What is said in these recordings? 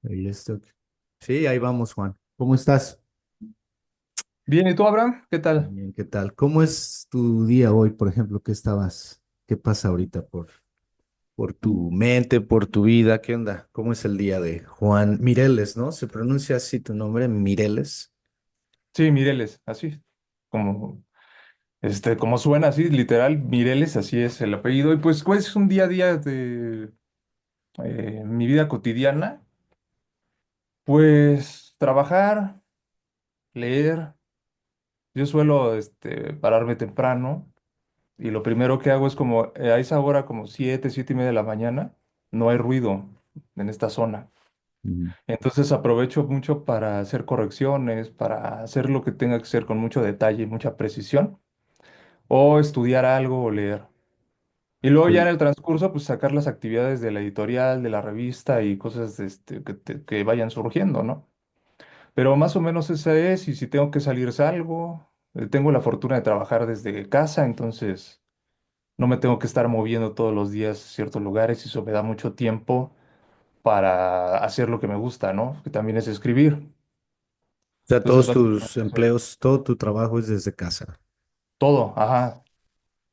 Ahí está. Sí, ahí vamos, Juan. ¿Cómo estás? Bien, ¿y tú, Abraham? ¿Qué tal? Bien, ¿qué tal? ¿Cómo es tu día hoy, por ejemplo? ¿Qué pasa ahorita por tu mente, por tu vida? ¿Qué onda? ¿Cómo es el día de Juan Mireles, ¿no? ¿Se pronuncia así tu nombre, Mireles? Sí, Mireles, así, como, como suena así, literal, Mireles, así es el apellido. Y pues es un día a día de mi vida cotidiana. Pues trabajar, leer. Yo suelo pararme temprano y lo primero que hago es como a esa hora, como 7:30 de la mañana, no hay ruido en esta zona. Mm. Entonces aprovecho mucho para hacer correcciones, para hacer lo que tenga que ser con mucho detalle y mucha precisión, o estudiar algo o leer. Y luego ya en Sí. el transcurso, pues sacar las actividades de la editorial, de la revista y cosas que vayan surgiendo, ¿no? Pero más o menos esa es, y si tengo que salir salgo. Tengo la fortuna de trabajar desde casa, entonces no me tengo que estar moviendo todos los días a ciertos lugares y eso me da mucho tiempo para hacer lo que me gusta, ¿no? Que también es escribir. O sea, Entonces, todos tus básicamente eso. empleos, todo tu trabajo es desde casa. Todo, ajá.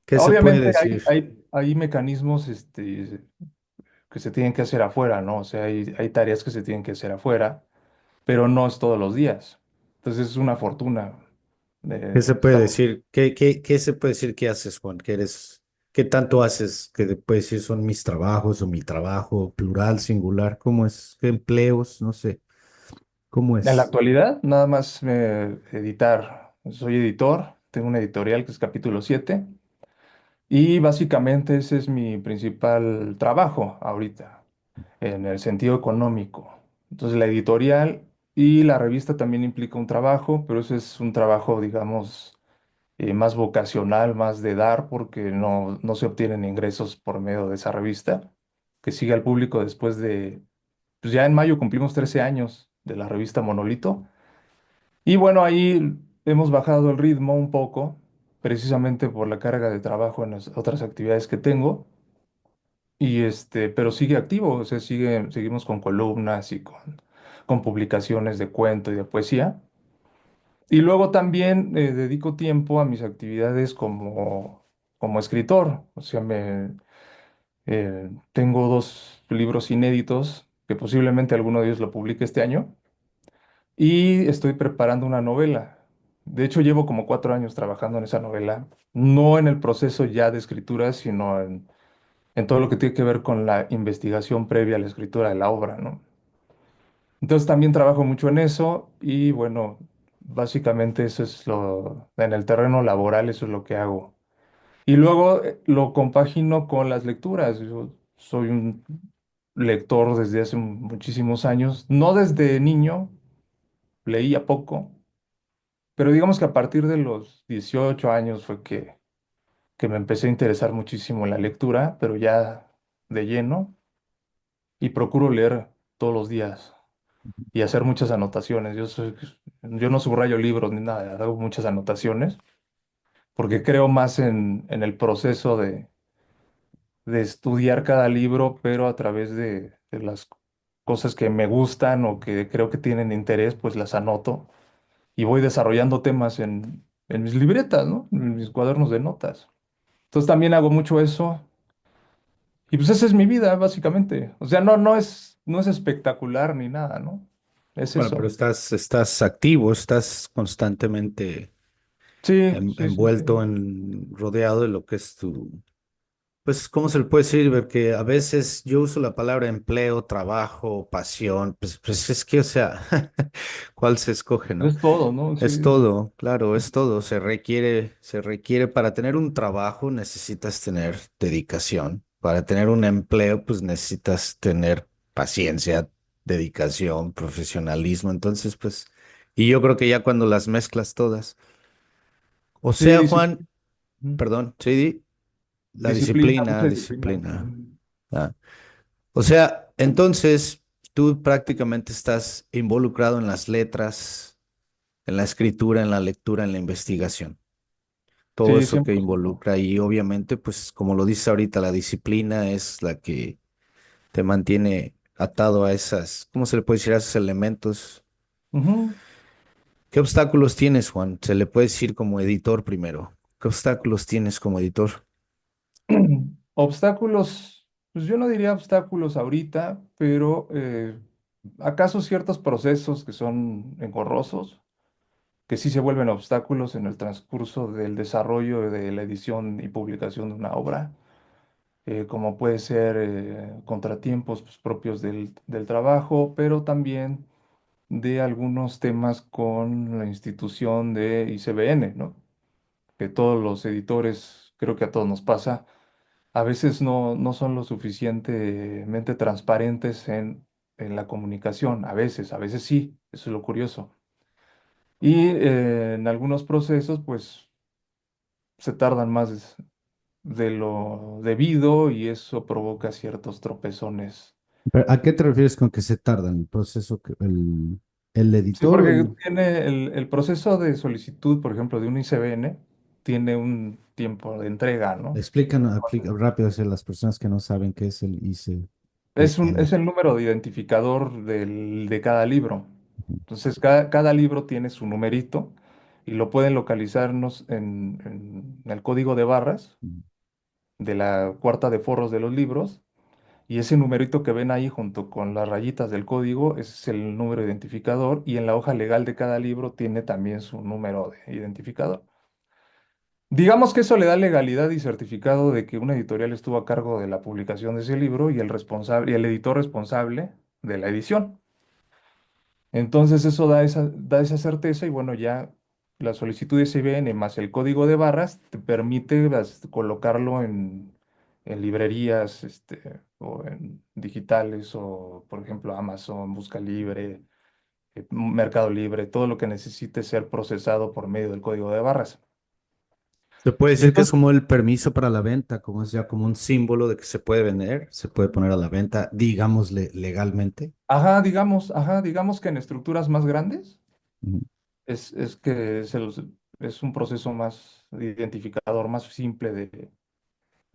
¿Qué se puede Obviamente decir? hay mecanismos que se tienen que hacer afuera, ¿no? O sea, hay tareas que se tienen que hacer afuera, pero no es todos los días. Entonces es una fortuna. ¿Qué se puede Estamos decir? ¿Qué se puede decir que haces, Juan? ¿Qué tanto haces que te puedes decir son mis trabajos o mi trabajo, plural, singular? ¿Cómo es? ¿Qué empleos? No sé. ¿Cómo en la es? actualidad, nada más editar. Soy editor, tengo una editorial que es Capítulo 7 y básicamente ese es mi principal trabajo ahorita, en el sentido económico. Entonces la editorial y la revista también implica un trabajo, pero ese es un trabajo, digamos, más vocacional, más de dar, porque no se obtienen ingresos por medio de esa revista, que sigue al público después pues ya en mayo cumplimos 13 años de la revista Monolito. Y bueno, ahí hemos bajado el ritmo un poco, precisamente por la carga de trabajo en las otras actividades que tengo. Y pero sigue activo, o sea, seguimos con columnas y con publicaciones de cuento y de poesía. Y luego también dedico tiempo a mis actividades como escritor. O sea, tengo dos libros inéditos, que posiblemente alguno de ellos lo publique este año. Y estoy preparando una novela. De hecho, llevo como 4 años trabajando en esa novela, no en el proceso ya de escritura, sino en todo lo que tiene que ver con la investigación previa a la escritura de la obra, ¿no? Entonces también trabajo mucho en eso y bueno, básicamente eso es en el terreno laboral, eso es lo que hago. Y luego lo compagino con las lecturas. Yo soy un lector desde hace muchísimos años, no desde niño, leía poco. Pero digamos que a partir de los 18 años fue que me empecé a interesar muchísimo en la lectura, pero ya de lleno, y procuro leer todos los días y hacer muchas anotaciones. Yo no subrayo libros ni nada, hago muchas anotaciones porque creo más en el proceso de estudiar cada libro, pero a través de las cosas que me gustan o que creo que tienen interés, pues las anoto y voy desarrollando temas en mis libretas, ¿no? En mis cuadernos de notas. Entonces también hago mucho eso. Y pues esa es mi vida, básicamente. O sea, no es espectacular ni nada, ¿no? Es Bueno, pero eso. estás activo, estás constantemente Sí, sí, sí, sí. rodeado de lo que es pues, ¿cómo se le puede decir? Porque a veces yo uso la palabra empleo, trabajo, pasión, pues es que, o sea, ¿cuál se escoge, no? Es todo, ¿no? Sí. Es todo, claro, es todo. Se requiere para tener un trabajo necesitas tener dedicación. Para tener un empleo, pues necesitas tener paciencia, dedicación, profesionalismo. Entonces, pues, y yo creo que ya cuando las mezclas todas, o Sí, sea, Juan, ujú. perdón, sí, la Disciplina, mucha disciplina, disciplina. disciplina. Ujú. Ah. O sea, entonces tú prácticamente estás involucrado en las letras, en la escritura, en la lectura, en la investigación. Todo Sí, eso cien que por ciento. involucra y obviamente, pues como lo dices ahorita, la disciplina es la que te mantiene. atado a esas, ¿cómo se le puede decir a esos elementos? Ujú. ¿Qué obstáculos tienes, Juan? Se le puede decir como editor primero. ¿Qué obstáculos tienes como editor? Obstáculos, pues yo no diría obstáculos ahorita, pero acaso ciertos procesos que son engorrosos, que sí se vuelven obstáculos en el transcurso del desarrollo de la edición y publicación de una obra, como puede ser contratiempos pues, propios del trabajo, pero también de algunos temas con la institución de ICBN, ¿no? Que todos los editores, creo que a todos nos pasa, a veces no son lo suficientemente transparentes en la comunicación, a veces sí, eso es lo curioso. Y en algunos procesos, pues se tardan más de lo debido y eso provoca ciertos tropezones. ¿A qué te refieres con que se tarda en el proceso, el Sí, editor o porque el... tiene el proceso de solicitud, por ejemplo, de un ICBN, tiene un tiempo de entrega, ¿no? Rápido hacia las personas que no saben qué es el Es ICBN? el número de identificador de cada libro. Entonces, cada libro tiene su numerito y lo pueden localizarnos en el código de barras Ujú. de la cuarta de forros de los libros. Y ese numerito que ven ahí junto con las rayitas del código, ese es el número identificador. Y en la hoja legal de cada libro tiene también su número de identificador. Digamos que eso le da legalidad y certificado de que una editorial estuvo a cargo de la publicación de ese libro y el responsable, y el editor responsable de la edición. Entonces eso da esa certeza y bueno, ya la solicitud de CBN más el código de barras te permite colocarlo en librerías o en digitales o por ejemplo Amazon, Busca Libre, Mercado Libre, todo lo que necesite ser procesado por medio del código de barras. Se puede Y decir que es entonces, como el permiso para la venta, como es ya como un símbolo de que se puede vender, se puede poner a la venta, digámosle legalmente. ajá, digamos que en estructuras más grandes Ujú. es que es un proceso más identificador, más simple De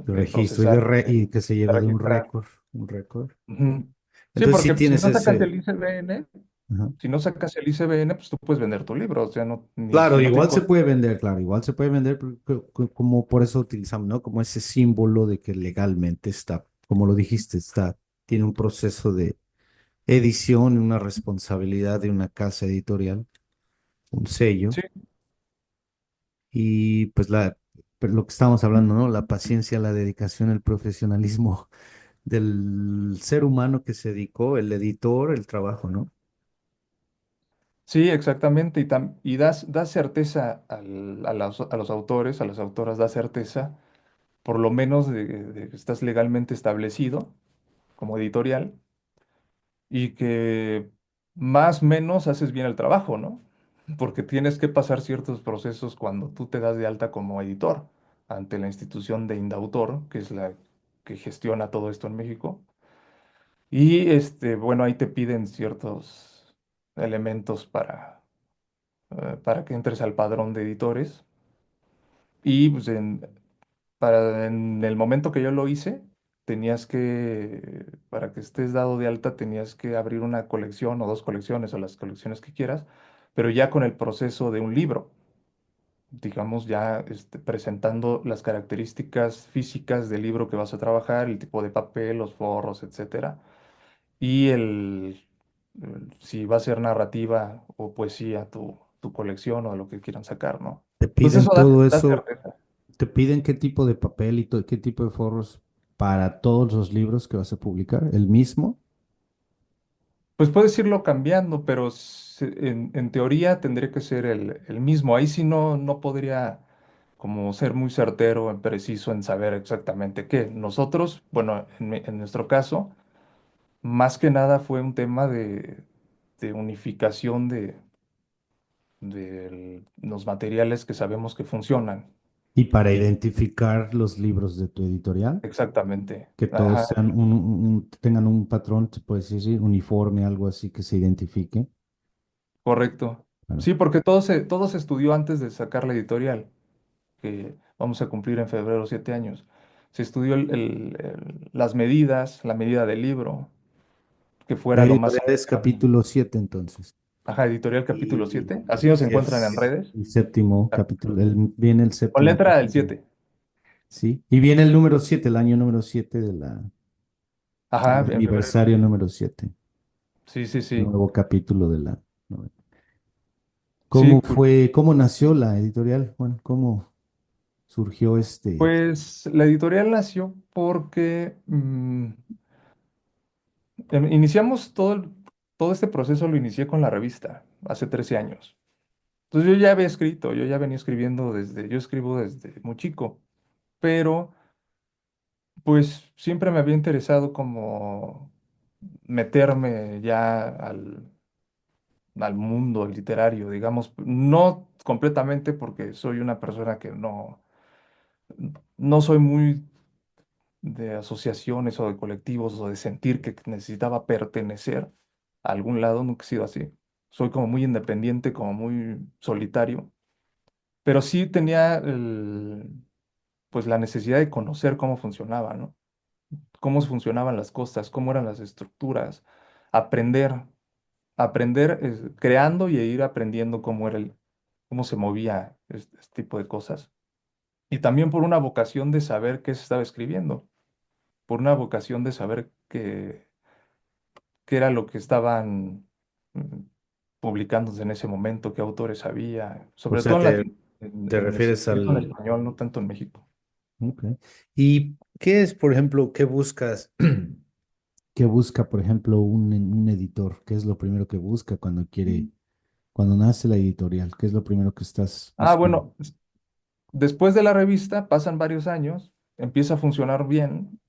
de registro procesar, y que se de lleva de un registrar. récord, un récord. Ujú. Sí, Entonces sí porque si tienes no sacas ese, el ICBN, Ajá. si no sacas el ICBN, pues tú puedes vender tu libro, o sea, no, ni claro, si no te igual se incorporas. puede vender, claro, igual se puede vender como por eso utilizamos, ¿no? Como ese símbolo de que legalmente está, como lo dijiste, está, tiene un proceso de edición y una responsabilidad de una casa editorial, un sello. Sí, Y pues pero lo que estábamos hablando, ¿no? La paciencia, la dedicación, el profesionalismo del ser humano que se dedicó, el editor, el trabajo, ¿no? sí, exactamente, y das certeza a los autores, a las autoras, da certeza, por lo menos de que estás legalmente establecido como editorial y que más o menos haces bien el trabajo, ¿no? Porque tienes que pasar ciertos procesos cuando tú te das de alta como editor ante la institución de Indautor, que es la que gestiona todo esto en México. Y bueno, ahí te piden ciertos elementos para que entres al padrón de editores. Y pues en el momento que yo lo hice, para que estés dado de alta, tenías que abrir una colección o dos colecciones o las colecciones que quieras, pero ya con el proceso de un libro, digamos, ya presentando las características físicas del libro que vas a trabajar, el tipo de papel, los forros, etcétera, y si va a ser narrativa o poesía tu colección o lo que quieran sacar, ¿no? Te Entonces piden eso todo da eso, certeza. te piden qué tipo de papel y qué tipo de forros para todos los libros que vas a publicar, el mismo. Pues puedes irlo cambiando, pero en teoría tendría que ser el mismo. Ahí sí no podría como ser muy certero, preciso en saber exactamente qué. Nosotros, bueno, en nuestro caso, más que nada fue un tema de unificación de los materiales que sabemos que funcionan. Y para identificar los libros de tu editorial, Exactamente. que todos Ajá, sean tengan un patrón, se puede decir, uniforme, algo así que se identifique. correcto. Claro. Sí, porque todo se estudió antes de sacar la editorial, que vamos a cumplir en febrero 7 años. Se estudió las medidas, la medida del libro, que La fuera lo más editorial es cercano. capítulo 7 entonces. Ajá, editorial capítulo Y 7. Así nos encuentran en es redes. el séptimo capítulo, viene el Con séptimo letra del capítulo. 7. Sí, y viene el número 7, el año número 7 Ajá, del en febrero. aniversario número 7, Sí, sí, el sí. nuevo capítulo de la novela. Sí, ¿Cómo fue, cómo nació la editorial, Juan? ¿Cómo surgió pues la editorial nació porque iniciamos todo este proceso, lo inicié con la revista hace 13 años. Entonces yo ya había escrito, yo ya venía escribiendo yo escribo desde muy chico, pero pues siempre me había interesado como meterme ya al mundo literario, digamos, no completamente porque soy una persona que no soy muy de asociaciones o de colectivos o de sentir que necesitaba pertenecer a algún lado, nunca he sido así. Soy como muy independiente, como muy solitario, pero sí tenía pues la necesidad de conocer cómo funcionaba, ¿no? Cómo funcionaban las cosas, cómo eran las estructuras, aprender, aprender creando y ir aprendiendo cómo se movía este tipo de cosas. Y también por una vocación de saber qué se estaba escribiendo, por una vocación de saber qué era lo que estaban mm, publicándose en ese momento, qué autores había, O sobre todo sea, en te, Latino, te se refieres escribe en al... español, no tanto en México. Ok. ¿Y qué es, por ejemplo, qué buscas? qué busca, por ejemplo, un editor? ¿Qué es lo primero que busca cuando quiere, cuando nace la editorial? ¿Qué es lo primero que estás Ah, buscando? bueno, después de la revista pasan varios años, empieza a funcionar bien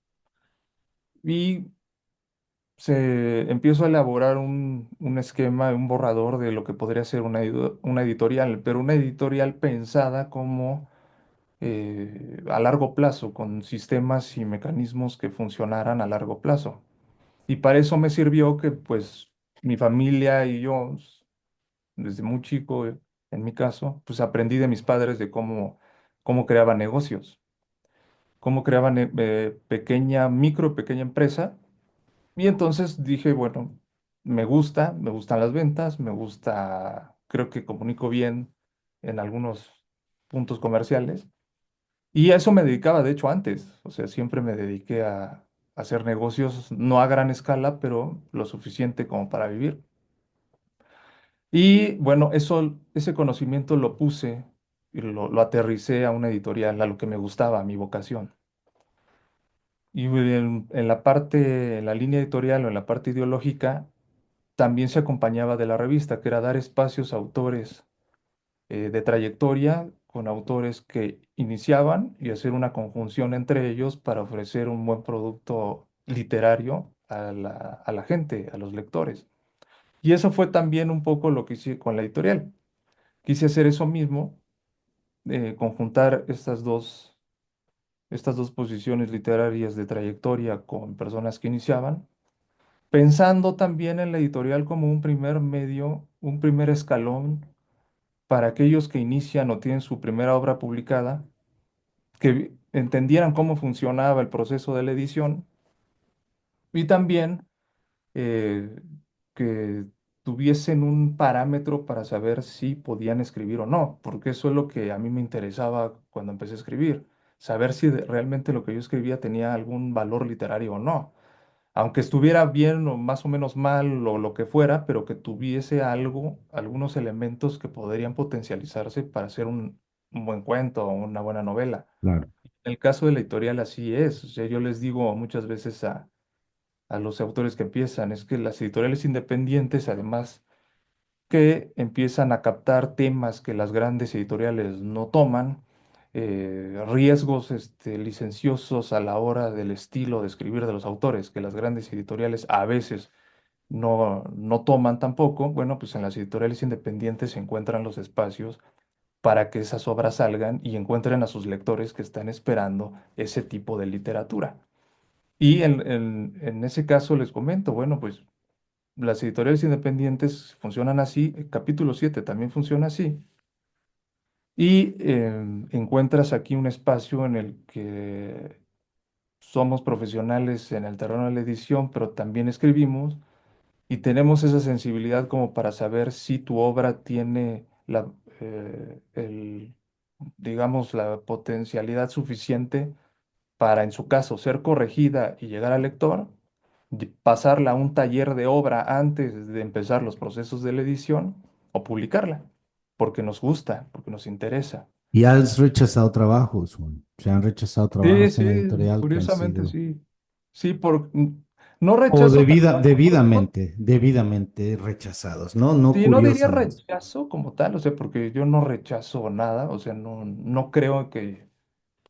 y empiezo a elaborar un esquema, un borrador de lo que podría ser una editorial, pero una editorial pensada como a largo plazo, con sistemas y mecanismos que funcionaran a largo plazo. Y para eso me sirvió que pues mi familia y yo, desde muy chico, en mi caso, pues aprendí de mis padres de cómo creaban negocios, cómo creaban pequeña empresa. Y entonces dije, bueno, me gustan las ventas, creo que comunico bien en algunos puntos comerciales. Y a eso me dedicaba, de hecho, antes. O sea, siempre me dediqué a hacer negocios, no a gran escala, pero lo suficiente como para vivir. Y bueno, ese conocimiento lo puse y lo aterricé a una editorial, a lo que me gustaba, a mi vocación. Y en la línea editorial o en la parte ideológica, también se acompañaba de la revista, que era dar espacios a autores de trayectoria con autores que iniciaban y hacer una conjunción entre ellos para ofrecer un buen producto literario a la gente, a los lectores. Y eso fue también un poco lo que hice con la editorial. Quise hacer eso mismo, conjuntar estas dos posiciones literarias de trayectoria con personas que iniciaban, pensando también en la editorial como un primer medio, un primer escalón para aquellos que inician o tienen su primera obra publicada, que entendieran cómo funcionaba el proceso de la edición y también eh, que tuviesen un parámetro para saber si podían escribir o no, porque eso es lo que a mí me interesaba cuando empecé a escribir, saber si realmente lo que yo escribía tenía algún valor literario o no, aunque estuviera bien o más o menos mal o lo que fuera, pero que tuviese algo, algunos elementos que podrían potencializarse para hacer un buen cuento o una buena novela. Claro, En el caso de la editorial así es, o sea, yo les digo muchas veces a los autores que empiezan, es que las editoriales independientes, además que empiezan a captar temas que las grandes editoriales no toman, riesgos licenciosos a la hora del estilo de escribir de los autores, que las grandes editoriales a veces no toman tampoco, bueno, pues en las editoriales independientes se encuentran los espacios para que esas obras salgan y encuentren a sus lectores que están esperando ese tipo de literatura. Y en ese caso les comento, bueno, pues las editoriales independientes funcionan así, el capítulo 7 también funciona así, y encuentras aquí un espacio en el que somos profesionales en el terreno de la edición, pero también escribimos, y tenemos esa sensibilidad como para saber si tu obra tiene el, digamos, la potencialidad suficiente para, en su caso, ser corregida y llegar al lector, pasarla a un taller de obra antes de empezar los procesos de la edición o publicarla, porque nos gusta, porque nos interesa. Y has rechazado trabajos, Juan. Se han rechazado Sí, trabajos sí, en editorial que han curiosamente sido, sí. Sí, no o rechazo tal cual, debidamente rechazados, ¿no? No sí, no diría curiosamente. rechazo como tal, o sea, porque yo no rechazo nada, o sea, no creo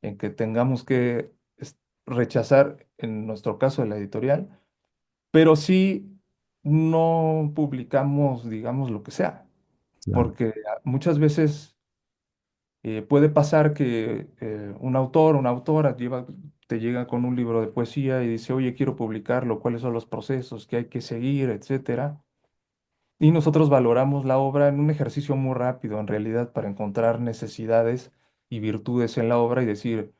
en que tengamos que rechazar, en nuestro caso, de la editorial, pero sí no publicamos, digamos, lo que sea, Claro. porque muchas veces puede pasar que un autor, una autora te llega con un libro de poesía y dice, oye, quiero publicarlo, cuáles son los procesos que hay que seguir, etcétera. Y nosotros valoramos la obra en un ejercicio muy rápido, en realidad, para encontrar necesidades y virtudes en la obra y decir,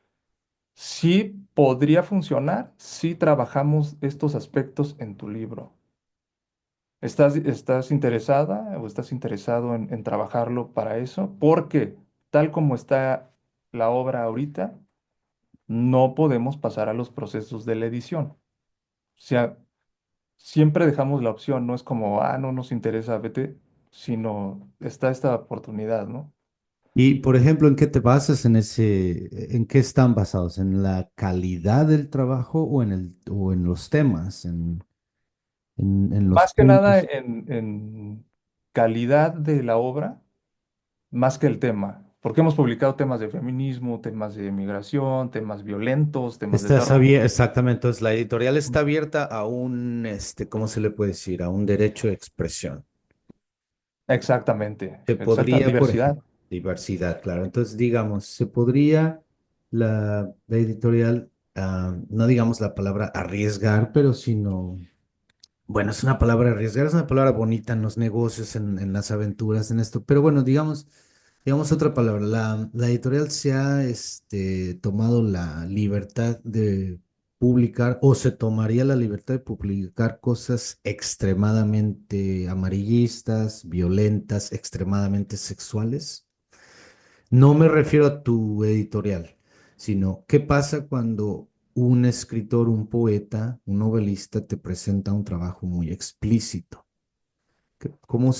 sí podría funcionar si trabajamos estos aspectos en tu libro. ¿Estás interesada o estás interesado en trabajarlo para eso? Porque tal como está la obra ahorita, no podemos pasar a los procesos de la edición. O sea, siempre dejamos la opción, no es como, no nos interesa, vete, sino está esta oportunidad, ¿no? Y, por ejemplo, ¿en qué te basas en qué están basados? ¿En la calidad del trabajo o en los temas, en los Más que nada puntos? en calidad de la obra, más que el tema, porque hemos publicado temas de feminismo, temas de migración, temas violentos, temas de Estás terror. abierta, exactamente. Entonces, la editorial está abierta a un, ¿cómo se le puede decir? A un derecho de expresión. Exactamente, Se exacta podría, por ejemplo, diversidad. diversidad, claro. Entonces, digamos, se podría la editorial, no digamos la palabra arriesgar, pero sino, bueno, es una palabra arriesgar, es una palabra bonita en los negocios, en las aventuras, en esto, pero bueno, digamos otra palabra. La editorial se ha, tomado la libertad de publicar o se tomaría la libertad de publicar cosas extremadamente amarillistas, violentas, extremadamente sexuales. No me refiero a tu editorial, sino qué pasa cuando un escritor, un poeta, un novelista te presenta un trabajo muy explícito. ¿Cómo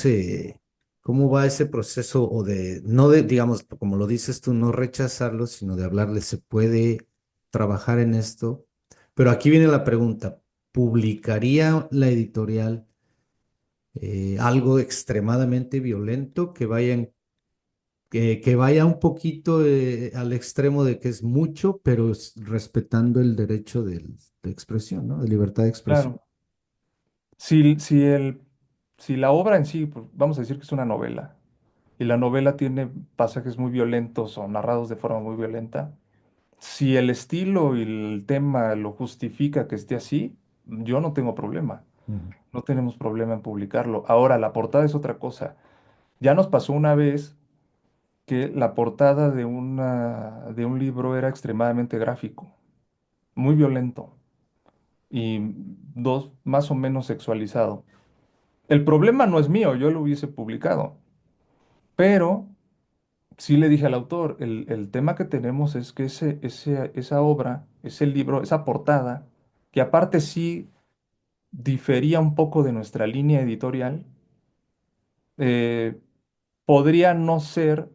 cómo va ese proceso o de, no de, digamos, como lo dices tú, no rechazarlo, sino de hablarle, se puede trabajar en esto? Pero aquí viene la pregunta, ¿publicaría la editorial algo extremadamente violento que vaya un poquito al extremo de que es mucho, pero respetando el derecho de expresión, ¿no? De libertad de expresión? Claro. Si la obra en sí, pues, vamos a decir que es una novela, y la novela tiene pasajes muy violentos o narrados de forma muy violenta, si el estilo y el tema lo justifica que esté así, yo no tengo problema. Ujú. No tenemos problema en publicarlo. Ahora, la portada es otra cosa. Ya nos pasó una vez que la portada de un libro era extremadamente gráfico, muy violento y más o menos sexualizado. El problema no es mío, yo lo hubiese publicado, pero sí le dije al autor, el tema que tenemos es que esa obra, ese libro, esa portada, que aparte sí difería un poco de nuestra línea editorial, eh, podría no ser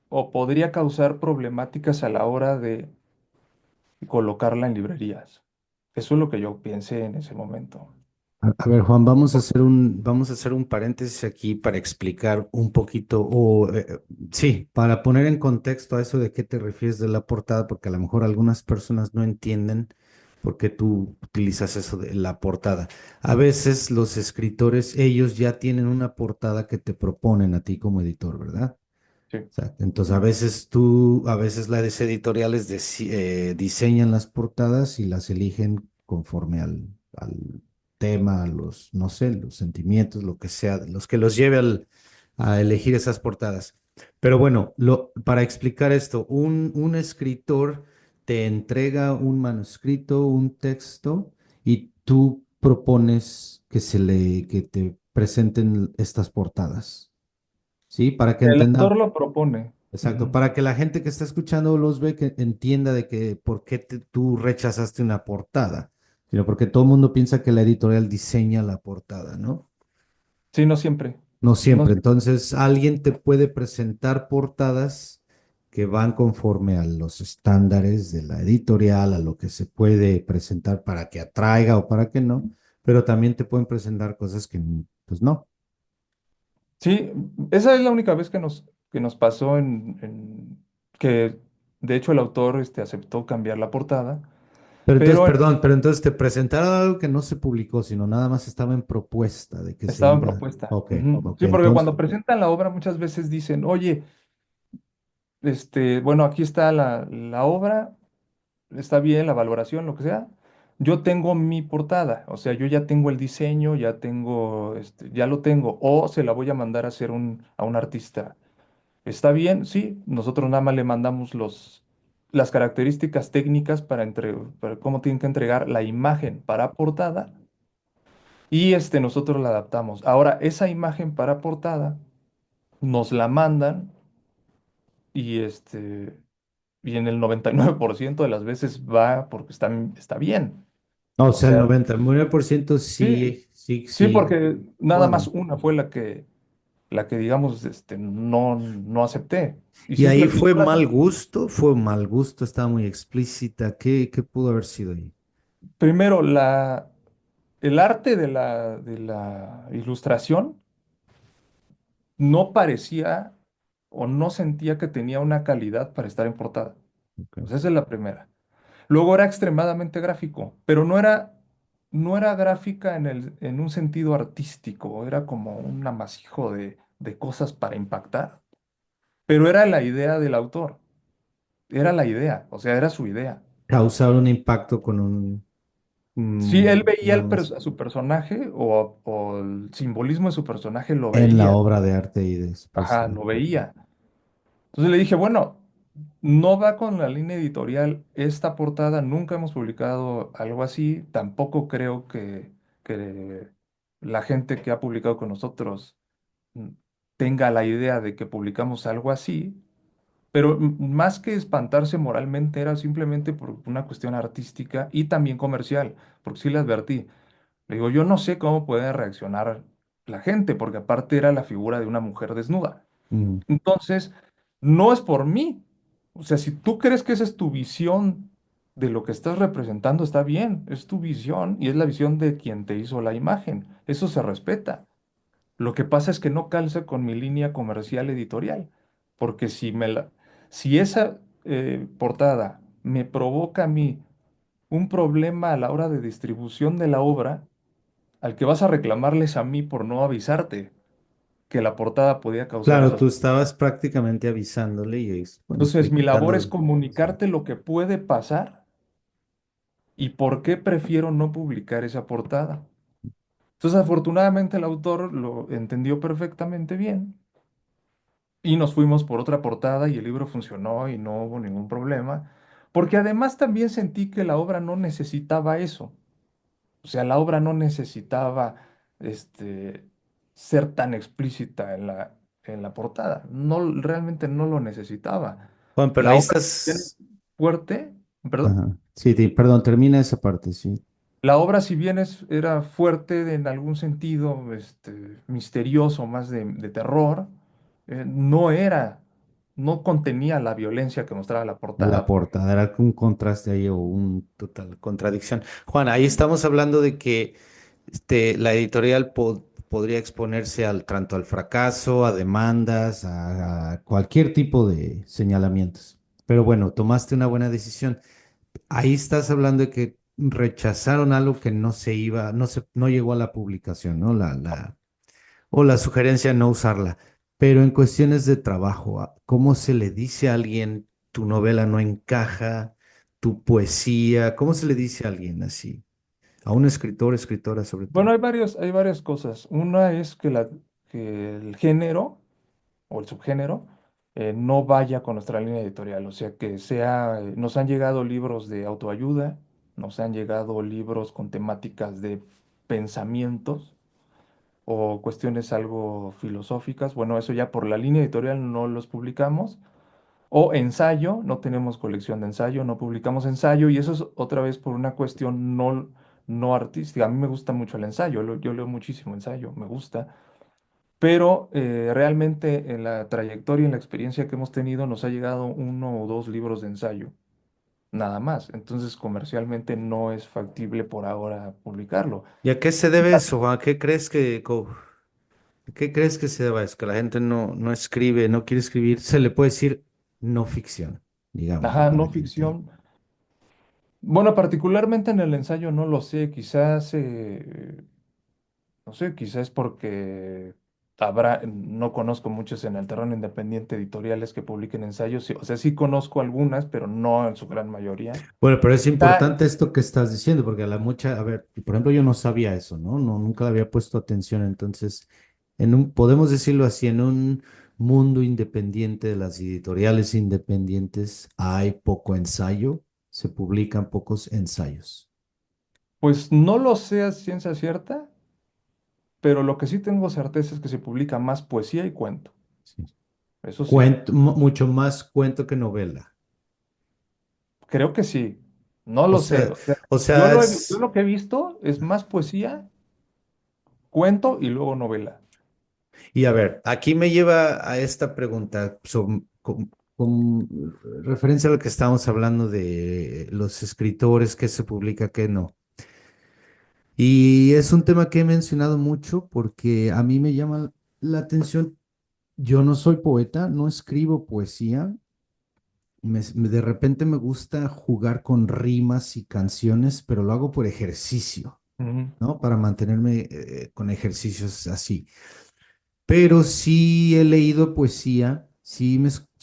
o podría causar problemáticas a la hora de colocarla en librerías. Eso es lo que yo pensé en ese momento. A ver, Juan, vamos a hacer un paréntesis aquí para explicar un poquito, sí, para poner en contexto a eso de qué te refieres de la portada, porque a lo mejor algunas personas no entienden por qué tú utilizas eso de la portada. A veces los escritores, ellos ya tienen una portada que te proponen a ti como editor, ¿verdad? Sí, Exacto. Entonces, a veces las editoriales diseñan las portadas y las eligen conforme al tema, a los, no sé, los sentimientos, lo que sea, los que los lleve a elegir esas portadas. Pero bueno, para explicar esto, un escritor te entrega un manuscrito, un texto, y tú propones que te presenten estas portadas, ¿sí? Para que El entienda, autor lo propone. exacto, Ujú. para que la gente que está escuchando los ve, que entienda de que por qué tú rechazaste una portada, sino porque todo el mundo piensa que la editorial diseña la portada, ¿no? Sí, no siempre. No No siempre. siempre. Entonces, alguien te puede presentar portadas que van conforme a los estándares de la editorial, a lo que se puede presentar para que atraiga o para que no, pero también te pueden presentar cosas que, pues no. Sí, esa es la única vez que nos pasó que de hecho el autor aceptó cambiar la portada, Pero entonces, pero perdón, pero entonces te presentaron algo que no se publicó, sino nada más estaba en propuesta de que se estaba en iba. propuesta. Ok, Ujú. ok, Sí, porque entonces, cuando presentan la obra muchas veces dicen, oye, bueno, aquí está la obra, está bien, la valoración, lo que sea. Yo tengo mi portada, o sea, yo ya tengo el diseño, ya tengo, ya lo tengo, o se la voy a mandar a hacer a un artista. ¿Está bien? Sí, nosotros nada más le mandamos las características técnicas para cómo tienen que entregar la imagen para portada y nosotros la adaptamos. Ahora, esa imagen para portada nos la mandan y, y en el 99% de las veces va porque está bien. o O sea, el sea, 99% sí, sí, sí, sí, sí. porque nada más Bueno, una fue la que digamos, no acepté. Y y ahí simple, y fue no la- fue mal gusto, estaba muy explícita. ¿Qué pudo haber sido ahí? Primero, el arte de la ilustración no parecía o no sentía que tenía una calidad para estar en portada. O Ok. sea, esa es la primera. Luego era extremadamente gráfico, pero no era gráfica en un sentido artístico, era como un amasijo de cosas para impactar. Pero era la idea del autor, era la idea, o sea, era su idea. Causar un impacto con Si él veía nada más a su personaje o el simbolismo de su personaje, lo en la veía. obra de arte y después. Ajá, lo veía. Entonces le dije, bueno, no va con la línea editorial esta portada, nunca hemos publicado algo así, tampoco creo que la gente que ha publicado con nosotros mm, tenga la idea de que publicamos algo así, pero más que espantarse moralmente era simplemente por una cuestión artística y también comercial, porque sí le advertí. Le digo, yo no sé cómo puede reaccionar la gente, porque aparte era la figura de una mujer desnuda. Mm. Entonces, no es por mí. O sea, si tú crees que esa es tu visión de lo que estás representando, está bien, es tu visión y es la visión de quien te hizo la imagen. Eso se respeta. Lo que pasa es que no calza con mi línea comercial editorial, porque si esa portada me provoca a mí un problema a la hora de distribución de la obra, al que vas a reclamarles a mí por no avisarte que la portada podía causar Claro, esos. tú estabas prácticamente avisándole y bueno, Entonces, mi labor es explicándole. Sí. comunicarte lo que puede pasar y por qué prefiero no publicar esa portada. Entonces, afortunadamente, el autor lo entendió perfectamente bien y nos fuimos por otra portada y el libro funcionó y no hubo ningún problema, porque además también sentí que la obra no necesitaba eso. O sea, la obra no necesitaba este, ser tan explícita en la portada. No, realmente no lo necesitaba. Juan, pero La ahí obra bien estás. fuerte, perdón. Ajá. Sí, perdón, termina esa parte, sí. La obra, si bien era fuerte en algún sentido, misterioso, más de terror, no era, no contenía la violencia que mostraba la La portada, por portada era un contraste ahí o un total contradicción. Juan, ahí estamos hablando de que la editorial podría exponerse tanto al fracaso, a demandas, a cualquier tipo de señalamientos. Pero bueno, tomaste una buena decisión. Ahí estás hablando de que rechazaron algo que no se iba, no llegó a la publicación, ¿no? O la sugerencia no usarla. Pero en cuestiones de trabajo, ¿cómo se le dice a alguien tu novela no encaja, tu poesía? ¿Cómo se le dice a alguien así? A un escritor, escritora sobre Bueno, todo. hay varias cosas. Una es que el género o el subgénero no vaya con nuestra línea editorial. O sea, nos han llegado libros de autoayuda, nos han llegado libros con temáticas de pensamientos o cuestiones algo filosóficas. Bueno, eso ya por la línea editorial no los publicamos. O ensayo, no tenemos colección de ensayo, no publicamos ensayo y eso es otra vez por una cuestión no artística. A mí me gusta mucho el ensayo, yo leo muchísimo ensayo, me gusta, pero realmente en la trayectoria, en la experiencia que hemos tenido, nos ha llegado uno o dos libros de ensayo, nada más. Entonces comercialmente no es factible por ahora publicarlo. ¿Y a qué se debe eso, Juan? ¿Qué crees que se deba a eso? Que la gente no escribe, no quiere escribir. Se le puede decir no ficción, digámoslo, Ajá, no para que entienda. ficción. Bueno, particularmente en el ensayo no lo sé, quizás no sé, quizás porque no conozco muchos en el terreno independiente editoriales que publiquen ensayos. O sea, sí conozco algunas, pero no en su gran mayoría. Bueno, pero es Quizá, importante esto que estás diciendo, porque a ver, por ejemplo, yo no sabía eso, ¿no? No, nunca le había puesto atención. Entonces, podemos decirlo así, en un mundo independiente de las editoriales independientes, hay poco ensayo, se publican pocos ensayos. pues no lo sé a ciencia cierta, pero lo que sí tengo certeza es que se publica más poesía y cuento. Sí. Eso sí, Mucho más cuento que novela. creo que sí. No O lo sé. sea, O sea, o yo sea, yo lo que he visto es más poesía, cuento y luego novela. y a ver, aquí me lleva a esta pregunta con referencia a lo que estábamos hablando de los escritores, qué se publica, qué no. Y es un tema que he mencionado mucho porque a mí me llama la atención. Yo no soy poeta, no escribo poesía. De repente me gusta jugar con rimas y canciones, pero lo hago por ejercicio, Ujú. ¿no? Para mantenerme con ejercicios así. Pero sí he leído poesía, sí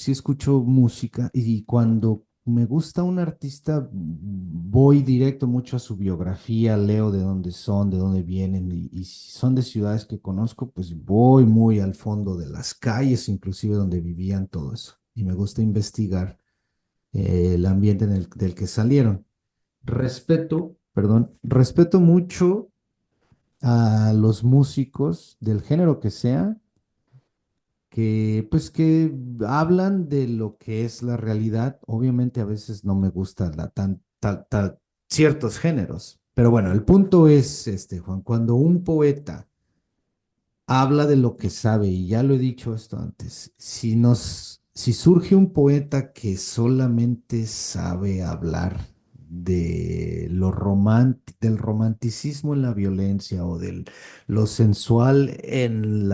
escucho música y cuando me gusta un artista voy directo mucho a su biografía, leo de dónde son, de dónde vienen y si son de ciudades que conozco, pues voy muy al fondo de las calles, inclusive donde vivían todo eso. Y me gusta investigar el ambiente del que salieron. Respeto mucho a los músicos del género que sea que hablan de lo que es la realidad. Obviamente a veces no me gustan ciertos géneros, pero bueno, el punto es este, Juan, cuando un poeta habla de lo que sabe, y ya lo he dicho esto antes, si surge un poeta que solamente sabe hablar del romanticismo en la violencia o lo sensual en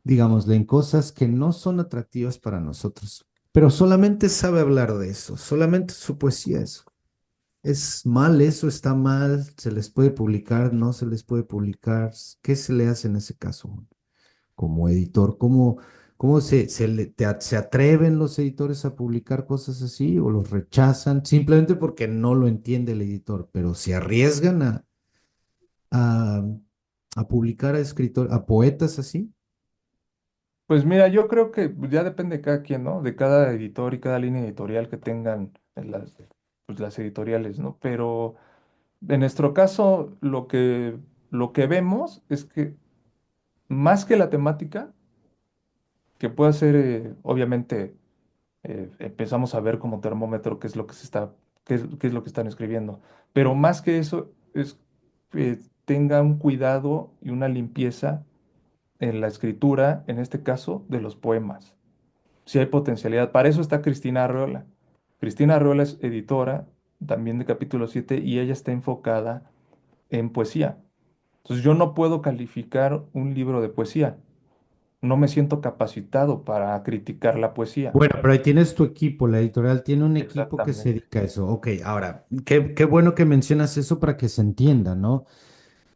digámosle, en cosas que no son atractivas para nosotros. Pero solamente sabe hablar de eso, solamente su poesía eso. ¿Es mal eso? ¿Está mal? ¿Se les puede publicar? ¿No se les puede publicar? ¿Qué se le hace en ese caso como editor? ¿Cómo se atreven los editores a publicar cosas así o los rechazan simplemente porque no lo entiende el editor, pero se arriesgan a, a publicar a poetas así? Pues mira, yo creo que ya depende de cada quien, ¿no? De cada editor y cada línea editorial que tengan en pues, las editoriales, ¿no? Pero en nuestro caso, lo que vemos es que más que la temática, que puede ser, obviamente, empezamos a ver como termómetro qué es lo que qué es lo que están escribiendo. Pero más que eso, es que tenga un cuidado y una limpieza en la escritura, en este caso, de los poemas. Si hay potencialidad. Para eso está Cristina Arreola. Cristina Arreola es editora también de Capítulo 7 y ella está enfocada en poesía. Entonces yo no puedo calificar un libro de poesía. No me siento capacitado para criticar la poesía. Bueno, pero ahí tienes tu equipo, la editorial tiene un equipo que se Exactamente. dedica a eso. Ok, ahora, qué bueno que mencionas eso para que se entienda, ¿no?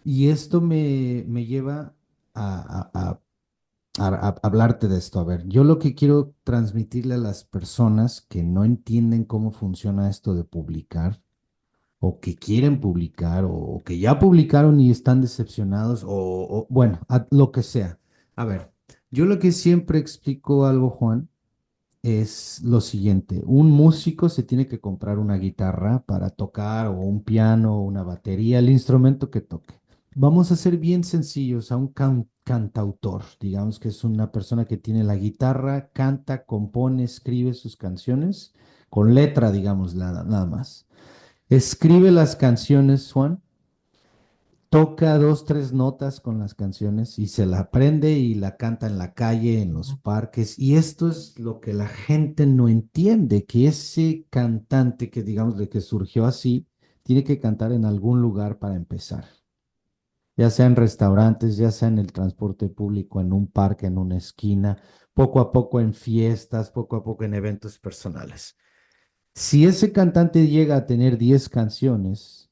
Y esto me lleva a hablarte de esto. A ver, yo lo que quiero transmitirle a las personas que no entienden cómo funciona esto de publicar, o que quieren publicar, o que ya publicaron y están decepcionados, bueno, lo que sea. A ver, yo lo que siempre explico algo, Juan es lo siguiente, un músico se tiene que comprar una guitarra para tocar o un piano o una batería, el instrumento que toque. Vamos a ser bien sencillos, a un cantautor, digamos que es una persona que tiene la guitarra, canta, compone, escribe sus canciones, con letra, digamos, nada más. Escribe las canciones, Juan, toca dos, tres notas con las canciones y se la aprende y la canta en la calle, en los parques. Y esto es lo que la gente no entiende, que ese cantante que digamos de que surgió así, tiene que cantar en algún lugar para empezar, ya sea en restaurantes, ya sea en el transporte público, en un parque, en una esquina, poco a poco en fiestas, poco a poco en eventos personales. Si ese cantante llega a tener 10 canciones,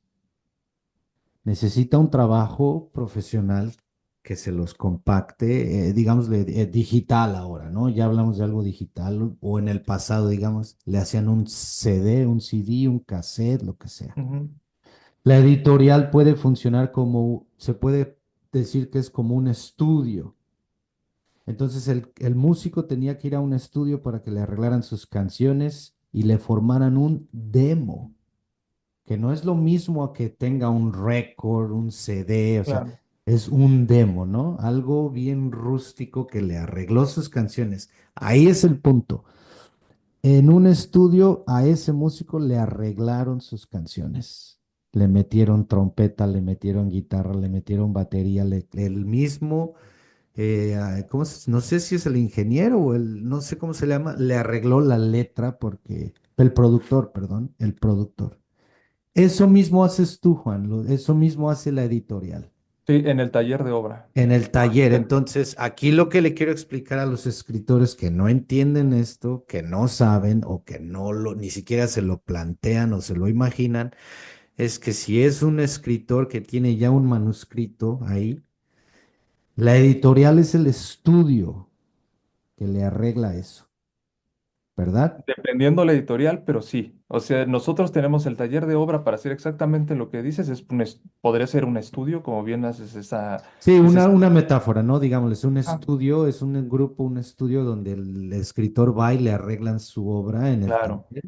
necesita un trabajo profesional que se los compacte, digamos, digital ahora, ¿no? Ya hablamos de algo digital o en el pasado, digamos, le hacían un CD, un CD, un cassette, lo que sea. Ujú. La editorial puede funcionar como, se puede decir que es como un estudio. Entonces el músico tenía que ir a un estudio para que le arreglaran sus canciones y le formaran un demo, que no es lo mismo a que tenga un record, un CD, o sea, Claro. es un demo, ¿no? Algo bien rústico que le arregló sus canciones. Ahí es el punto. En un estudio a ese músico le arreglaron sus canciones. Le metieron trompeta, le metieron guitarra, le metieron batería, el mismo, no sé si es el ingeniero o no sé cómo se llama, le arregló la letra porque, el productor, perdón, el productor. Eso mismo haces tú, Juan, eso mismo hace la editorial. Sí, en el taller de obra. En el taller. Entonces, aquí lo que le quiero explicar a los escritores que no entienden esto, que no saben o que ni siquiera se lo plantean o se lo imaginan, es que si es un escritor que tiene ya un manuscrito ahí, la editorial es el estudio que le arregla eso, ¿verdad? Dependiendo la editorial, pero sí. O sea, nosotros tenemos el taller de obra para hacer exactamente lo que dices. Podría ser un estudio, como bien haces esa, Sí, ese... una metáfora, ¿no? Digamos, es un Ah, estudio, es un grupo, un estudio donde el escritor va y le arreglan su obra en el claro. taller.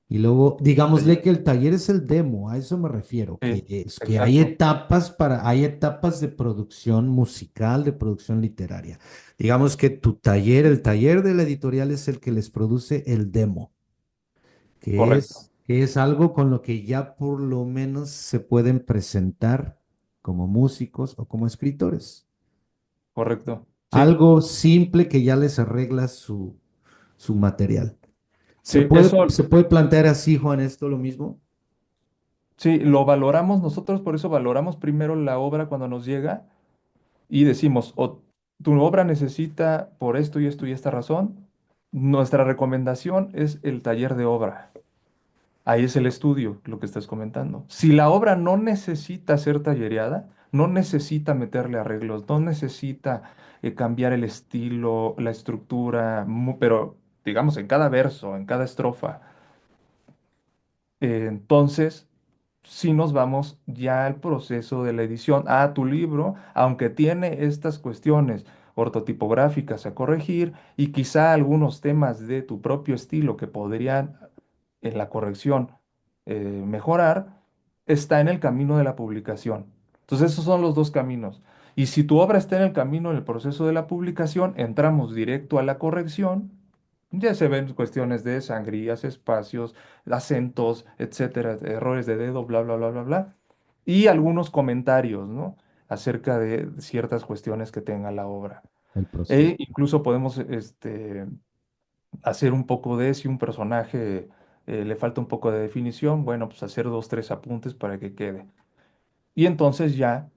Y luego, digámosle Taller. que el taller es el demo, a eso me refiero, que Sí, es que exacto. hay etapas de producción musical, de producción literaria. Digamos que tu taller, el taller de la editorial es el que les produce el demo, Correcto. que es algo con lo que ya por lo menos se pueden presentar como músicos o como escritores. Correcto. Sí, Algo simple que ya les arregla su material. sí, eso, Se puede plantear así, Juan, esto lo mismo? sí, lo valoramos nosotros, por eso valoramos primero la obra cuando nos llega y decimos, o tu obra necesita por esto y esto y esta razón. Nuestra recomendación es el taller de obra. Ahí es el estudio, lo que estás comentando. Si la obra no necesita ser tallereada, no necesita meterle arreglos, no necesita cambiar el estilo, la estructura, pero digamos en cada verso, en cada estrofa. Entonces, si nos vamos ya al proceso de la edición. Ah, tu libro, aunque tiene estas cuestiones ortotipográficas a corregir y quizá algunos temas de tu propio estilo que podrían en la corrección mejorar, está en el camino de la publicación. Entonces, esos son los dos caminos. Y si tu obra está en el camino en el proceso de la publicación, entramos directo a la corrección. Ya se ven cuestiones de sangrías, espacios, acentos, etcétera, errores de dedo, bla, bla, bla, bla, bla. Y algunos comentarios, ¿no? Acerca de ciertas cuestiones que tenga la obra. El proceso. E incluso podemos hacer un poco de si un personaje le falta un poco de definición, bueno, pues hacer dos, tres apuntes para que quede. Y entonces ya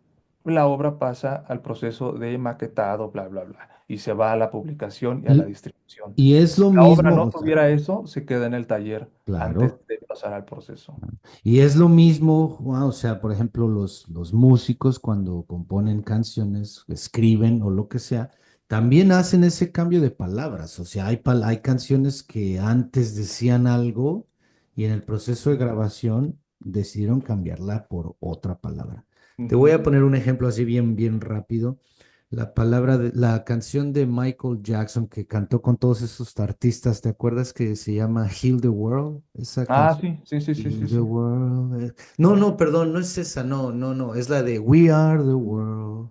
la obra pasa al proceso de maquetado, bla, bla, bla, y se va a la publicación y a la Y, distribución. y es Si lo la obra mismo, no o sea, tuviera eso, se queda en el taller antes claro. de pasar al proceso. Y es lo mismo, Juan, o sea, por ejemplo, los músicos cuando componen canciones, escriben o lo que sea, también hacen ese cambio de palabras. O sea, hay canciones que antes decían algo y en el proceso de grabación decidieron cambiarla por otra palabra. Te voy Ujú. a poner un ejemplo así bien rápido. La palabra de la canción de Michael Jackson que cantó con todos esos artistas, ¿te acuerdas que se llama Heal the World? Esa Ah, canción. sí, sí, sí, sí, sí, Heal the sí. World. No, no, perdón, no es esa, no, no, no, es la de We Are the World,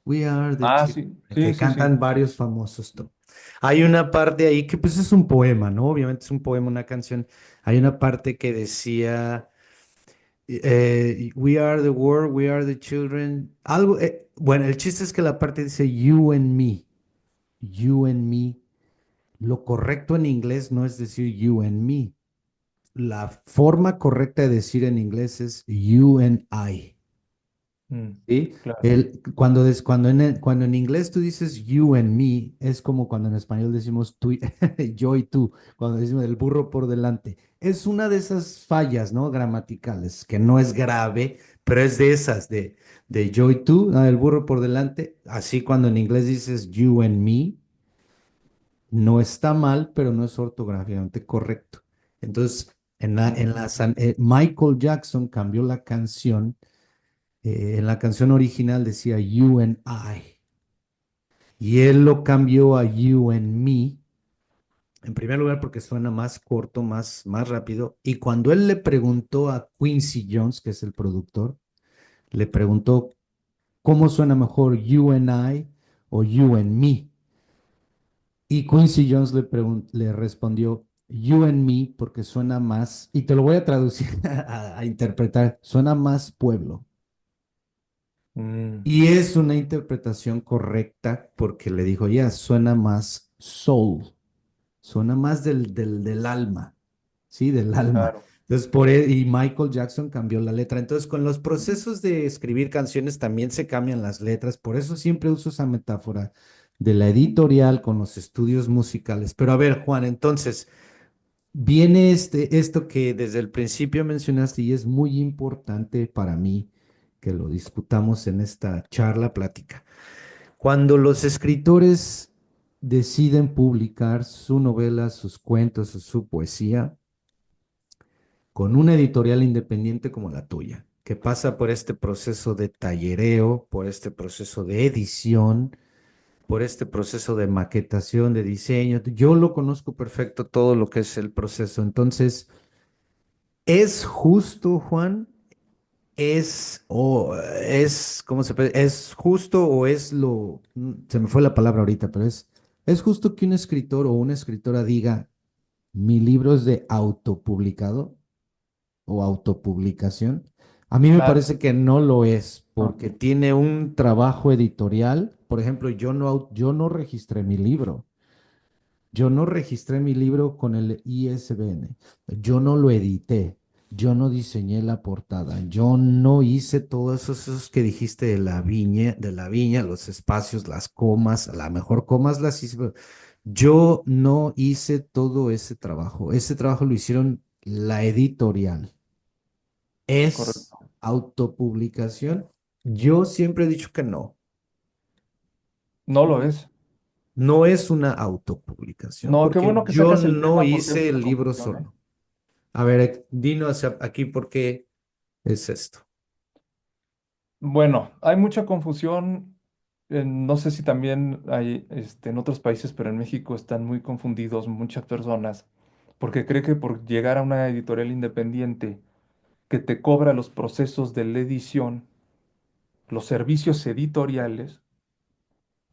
We Are the Ah, Children, sí, sí, que sí, sí. cantan varios famosos. Hay una parte ahí que pues es un poema, ¿no? Obviamente es un poema, una canción. Hay una parte que decía We are the world, we are the children. Algo, bueno, el chiste es que la parte dice you and me, you and me. Lo correcto en inglés no es decir you and me. La forma correcta de decir en inglés es you and I. Mm, ¿Sí? claro. Cuando en inglés tú dices you and me, es como cuando en español decimos tú, yo y tú, cuando decimos el burro por delante. Es una de esas fallas, ¿no? Gramaticales, que no es grave, pero es de esas, de yo y tú, ¿no? El burro por delante. Así cuando en inglés dices you and me, no está mal, pero no es ortográficamente correcto. Entonces, Mm, Michael Jackson cambió la canción. En la canción original decía You and I. Y él lo cambió a You and Me. En primer lugar, porque suena más corto, más rápido. Y cuando él le preguntó a Quincy Jones, que es el productor, le preguntó cómo suena mejor You and I o You and Me. Y Quincy Jones le respondió You and Me porque suena más, y te lo voy a traducir a interpretar, suena más pueblo. mm, Y es una interpretación correcta porque le dijo, ya, suena más soul, suena más del alma, ¿sí? Del alma. claro. Entonces, y Michael Jackson cambió la letra. Entonces, con los procesos de escribir canciones también se cambian las letras. Por eso siempre uso esa metáfora de la editorial con los estudios musicales. Pero a ver, Juan, entonces, viene esto que desde el principio mencionaste y es muy importante para mí que lo discutamos en esta charla plática. Cuando los escritores deciden publicar su novela, sus cuentos o su poesía con una editorial independiente como la tuya, que pasa por este proceso de tallereo, por este proceso de edición, por este proceso de maquetación, de diseño, yo lo conozco perfecto todo lo que es el proceso. Entonces, ¿es justo, Juan? ¿Cómo se puede? ¿Es justo o es se me fue la palabra ahorita, pero es justo que un escritor o una escritora diga, mi libro es de autopublicado o autopublicación? A mí me Ah, parece que no lo es, no. porque tiene un trabajo editorial. Por ejemplo, yo no registré mi libro. Yo no registré mi libro con el ISBN. Yo no lo edité. Yo no diseñé la portada. Yo no hice todos esos que dijiste de la viña, los espacios, las comas, a lo mejor comas las hice. Pero yo no hice todo ese trabajo. Ese trabajo lo hicieron la editorial. ¿Es Correcto. autopublicación? Yo siempre he dicho que no. No lo es. No es una autopublicación No, qué porque bueno que yo sacas el no tema porque hay hice mucha el libro confusión, ¿eh? solo. A ver, dinos aquí por qué es esto. Bueno, hay mucha confusión. No sé si también hay en otros países, pero en México están muy confundidos muchas personas porque cree que por llegar a una editorial independiente que te cobra los procesos de la edición, los servicios editoriales,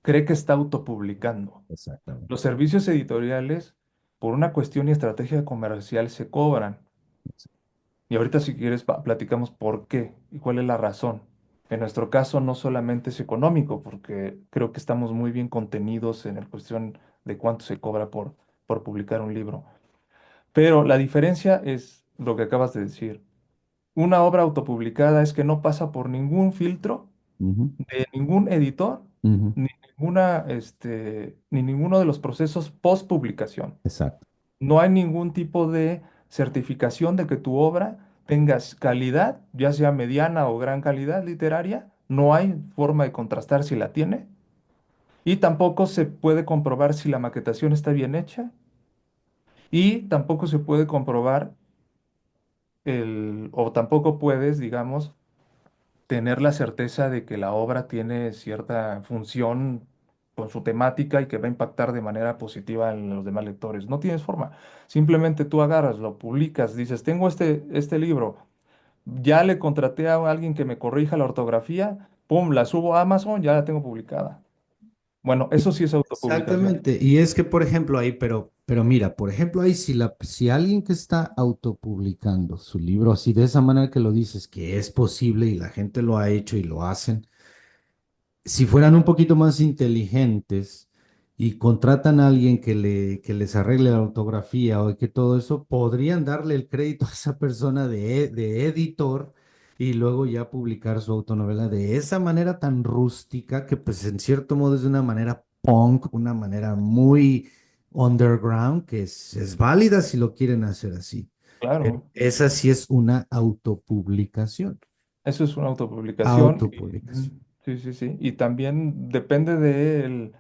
cree que está autopublicando. Exactamente. Los servicios editoriales, por una cuestión y estrategia comercial, se cobran. Y ahorita si quieres platicamos por qué y cuál es la razón. En nuestro caso no solamente es económico, porque creo que estamos muy bien contenidos en la cuestión de cuánto se cobra por publicar un libro. Pero la diferencia es lo que acabas de decir. Una obra autopublicada es que no pasa por ningún filtro Ujú, de ningún editor, ujú. ni ninguno de los procesos post publicación. Exacto. No hay ningún tipo de certificación de que tu obra tengas calidad, ya sea mediana o gran calidad literaria. No hay forma de contrastar si la tiene. Y tampoco se puede comprobar si la maquetación está bien hecha. Y tampoco se puede comprobar o tampoco puedes, digamos, tener la certeza de que la obra tiene cierta función con su temática y que va a impactar de manera positiva en los demás lectores. No tienes forma. Simplemente tú agarras, lo publicas, dices, tengo este libro, ya le contraté a alguien que me corrija la ortografía, pum, la subo a Amazon, ya la tengo publicada. Bueno, eso sí es autopublicación. Exactamente. Y es que, por ejemplo, ahí, pero mira, por ejemplo, ahí si alguien que está autopublicando su libro así de esa manera que lo dices, que es posible y la gente lo ha hecho y lo hacen, si fueran un poquito más inteligentes y contratan a alguien que les arregle la ortografía o que todo eso, podrían darle el crédito a esa persona de editor y luego ya publicar su autonovela de esa manera tan rústica que pues en cierto modo es de una manera punk, una manera muy underground, que es válida si lo quieren hacer así. Pero Claro. esa sí es una autopublicación. Eso es una autopublicación. Autopublicación. Sí, sí, sí. Y también depende del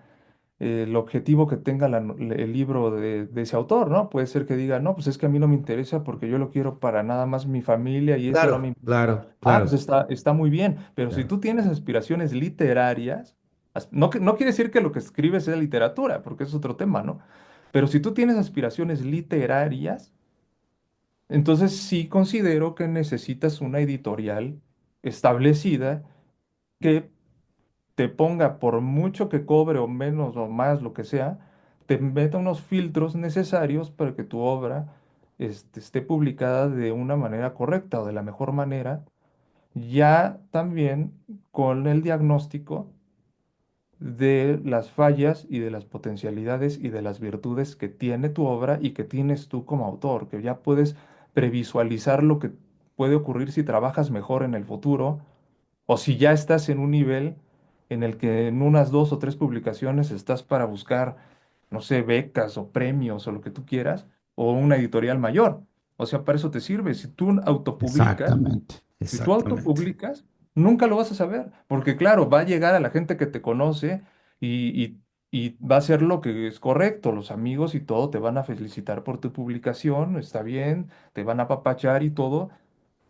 el objetivo que tenga el libro de ese autor, ¿no? Puede ser que diga, no, pues es que a mí no me interesa porque yo lo quiero para nada más mi familia y eso no me Claro, importa. claro, Ah, pues claro. está muy bien. Pero si Claro. tú tienes aspiraciones literarias, no, no quiere decir que lo que escribes sea literatura, porque eso es otro tema, ¿no? Pero si tú tienes aspiraciones literarias, entonces sí considero que necesitas una editorial establecida que te ponga, por mucho que cobre o menos o más, lo que sea, te meta unos filtros necesarios para que tu obra esté publicada de una manera correcta o de la mejor manera, ya también con el diagnóstico de las fallas y de las potencialidades y de las virtudes que tiene tu obra y que tienes tú como autor, que ya puedes previsualizar lo que puede ocurrir si trabajas mejor en el futuro o si ya estás en un nivel en el que en unas dos o tres publicaciones estás para buscar, no sé, becas o premios o lo que tú quieras, o una editorial mayor. O sea, para eso te sirve. Exactamente, Si tú exactamente. autopublicas, nunca lo vas a saber, porque claro, va a llegar a la gente que te conoce y va a ser lo que es correcto. Los amigos y todo te van a felicitar por tu publicación, está bien, te van a apapachar y todo,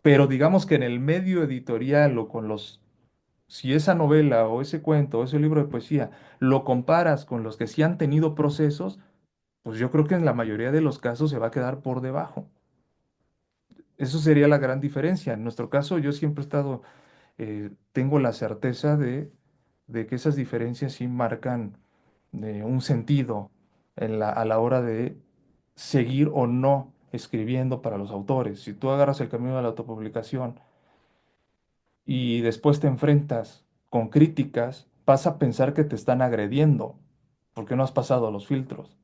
pero digamos que en el medio editorial o con los, si esa novela o ese cuento o ese libro de poesía lo comparas con los que sí han tenido procesos, pues yo creo que en la mayoría de los casos se va a quedar por debajo. Eso sería la gran diferencia. En nuestro caso, yo siempre he estado, tengo la certeza de que esas diferencias sí marcan un sentido a la hora de seguir o no escribiendo para los autores. Si tú agarras el camino de la autopublicación y después te enfrentas con críticas, vas a pensar que te están agrediendo porque no has pasado los filtros.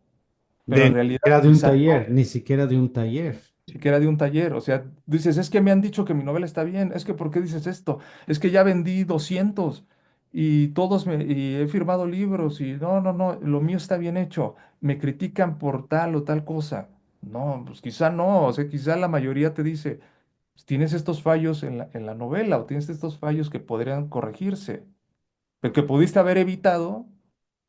Pero De en ni realidad siquiera de un quizá taller, no, ni siquiera de un taller. siquiera de un taller. O sea, dices, es que me han dicho que mi novela está bien, es que ¿por qué dices esto? Es que ya vendí 200 y y he firmado libros y no, no, no, lo mío está bien hecho. Me critican por tal o tal cosa. No, pues quizá no, o sea, quizá la mayoría te dice, tienes estos fallos en la novela o tienes estos fallos que podrían corregirse, pero que pudiste haber evitado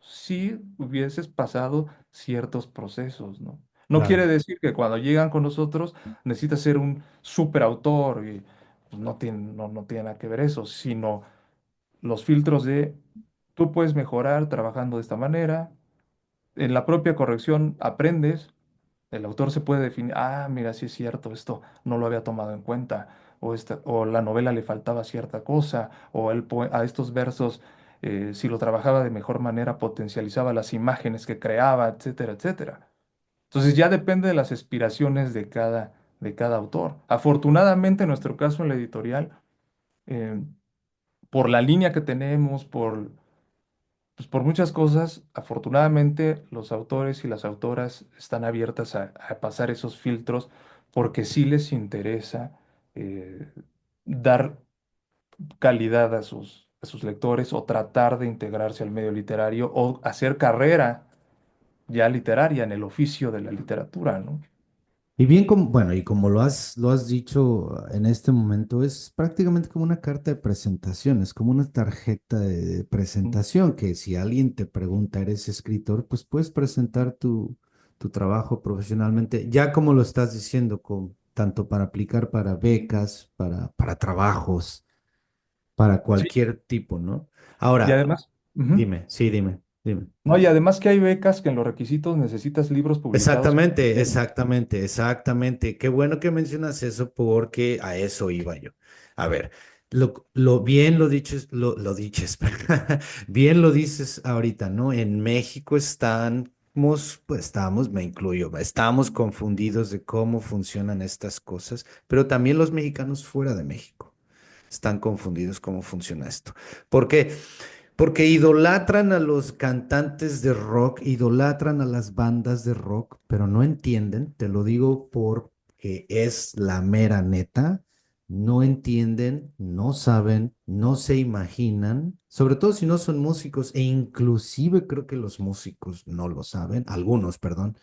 si hubieses pasado ciertos procesos, ¿no? No quiere Claro. decir que cuando llegan con nosotros necesitas ser un superautor y pues, no tiene nada que ver eso, sino los filtros de tú puedes mejorar trabajando de esta manera, en la propia corrección aprendes, el autor se puede definir, ah, mira, sí es cierto, esto no lo había tomado en cuenta, o la novela le faltaba cierta cosa, o a estos versos, si lo trabajaba de mejor manera, potencializaba las imágenes que creaba, etcétera, etcétera. Entonces ya depende de las aspiraciones de cada autor. Afortunadamente, en nuestro caso en la editorial, eh, por la línea que tenemos, pues por muchas cosas, afortunadamente los autores y las autoras están abiertas a pasar esos filtros porque sí les interesa eh, dar calidad a sus lectores o tratar de integrarse al medio literario o hacer carrera ya literaria en el oficio de la literatura, ¿no? Y bien como, bueno, y como lo has dicho en este momento, es prácticamente como una carta de presentación, es como una tarjeta de Mm. presentación, que si alguien te pregunta, ¿eres escritor? Pues puedes presentar tu trabajo profesionalmente, ya como lo estás diciendo, tanto para aplicar para becas, para trabajos. para Sí, cualquier tipo, ¿no? y Ahora, además, ujú. dime, sí, dime. No, y además que hay becas que en los requisitos necesitas libros publicados por Exactamente, convenio. exactamente, exactamente. Qué bueno que mencionas eso porque a eso iba yo. A ver, bien lo dices, lo dices, bien lo dices ahorita, ¿no? En México estamos, me incluyo, estamos confundidos de cómo funcionan estas cosas, pero también los mexicanos fuera de México están confundidos cómo funciona esto. ¿Por qué? Porque idolatran a los cantantes de rock, idolatran a las bandas de rock, pero no entienden, te lo digo porque es la mera neta, no entienden, no saben, no se imaginan, sobre todo si no son músicos, e inclusive creo que los músicos no lo saben, algunos, perdón,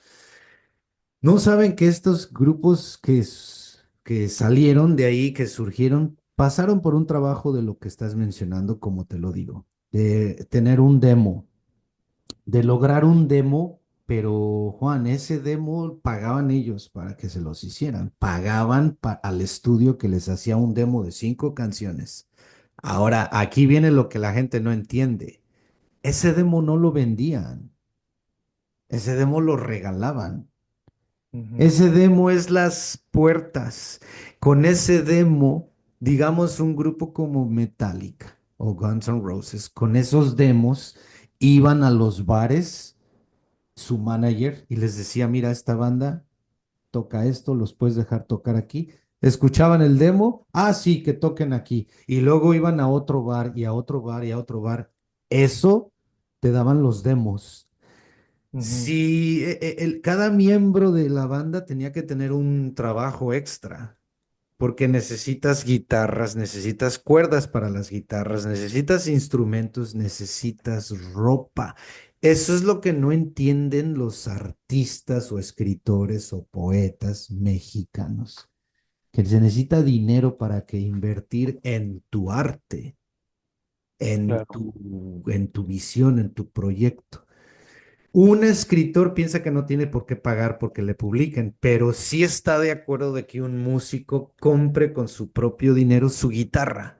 no saben que estos grupos que salieron de ahí, que surgieron, pasaron por un trabajo de lo que estás mencionando, como te lo digo, de tener un demo, de lograr un demo, pero Juan, ese demo pagaban ellos para que se los hicieran, pagaban al estudio que les hacía un demo de 5 canciones. Ahora, aquí viene lo que la gente no entiende. Ese demo no lo vendían, ese demo lo regalaban. Ujú, Ese demo es las puertas. Con ese demo, digamos un grupo como Metallica o Guns N' Roses, con esos demos iban a los bares, su manager, y les decía, mira, esta banda toca esto, los puedes dejar tocar aquí. Escuchaban el demo, ah, sí, que toquen aquí. Y luego iban a otro bar y a otro bar y a otro bar. Eso te daban los demos. ujú. Si cada miembro de la banda tenía que tener un trabajo extra, porque necesitas guitarras, necesitas cuerdas para las guitarras, necesitas instrumentos, necesitas ropa. Eso es lo que no entienden los artistas o escritores o poetas mexicanos, que se necesita dinero para que invertir en tu arte, Claro, en tu visión, en tu proyecto. Un escritor piensa que no tiene por qué pagar porque le publiquen, pero sí está de acuerdo de que un músico compre con su propio dinero su guitarra,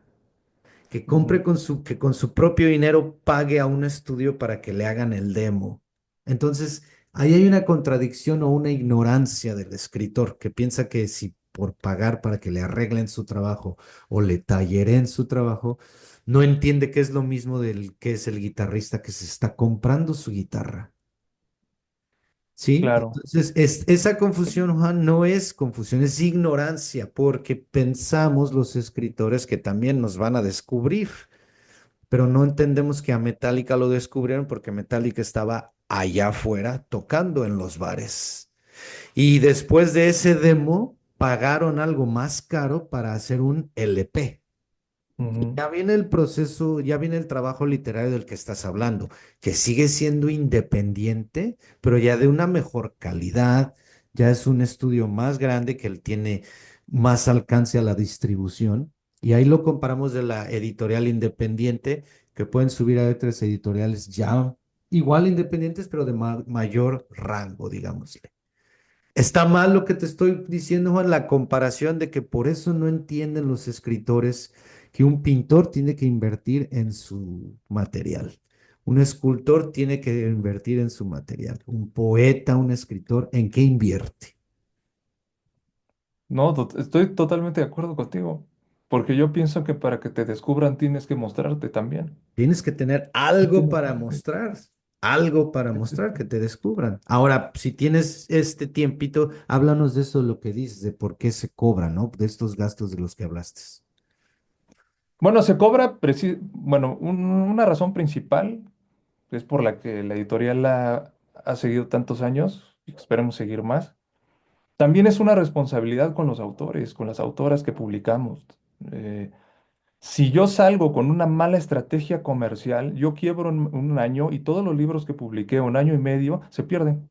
que compre ujú, que con su propio dinero pague a un estudio para que le hagan el demo. Entonces, ahí hay una contradicción o una ignorancia del escritor que piensa que si por pagar para que le arreglen su trabajo o le talleren su trabajo, no entiende que es lo mismo del que es el guitarrista que se está comprando su guitarra. ¿Sí? claro. Entonces, esa confusión, Juan, no es confusión, es ignorancia, porque pensamos los escritores que también nos van a descubrir, pero no entendemos que a Metallica lo descubrieron porque Metallica estaba allá afuera tocando en los bares. Y después de ese demo, pagaron algo más caro para hacer un LP. Ujú. Ya viene el proceso, ya viene el trabajo literario del que estás hablando, que sigue siendo independiente, pero ya de una mejor calidad, ya es un estudio más grande que él tiene más alcance a la distribución. Y ahí lo comparamos de la editorial independiente, que pueden subir a otras editoriales ya igual independientes, pero de mayor rango, digámosle. Está mal lo que te estoy diciendo, Juan, la comparación de que por eso no entienden los escritores que un pintor tiene que invertir en su material. Un escultor tiene que invertir en su material. Un poeta, un escritor, ¿en qué invierte? No, estoy totalmente de acuerdo contigo, porque yo pienso que para que te descubran tienes que mostrarte también. Tienes que tener Sí, algo para sí, sí, mostrar sí. que te descubran. Ahora, si tienes este tiempito, háblanos de eso, lo que dices, de por qué se cobra, ¿no? De estos gastos de los que hablaste. Bueno, se cobra, bueno, una razón principal es por la que la editorial ha seguido tantos años y esperemos seguir más. También es una responsabilidad con los autores, con las autoras que publicamos. Eh, si yo salgo con una mala estrategia comercial, yo quiebro en un año y todos los libros que publiqué un año y medio se pierden.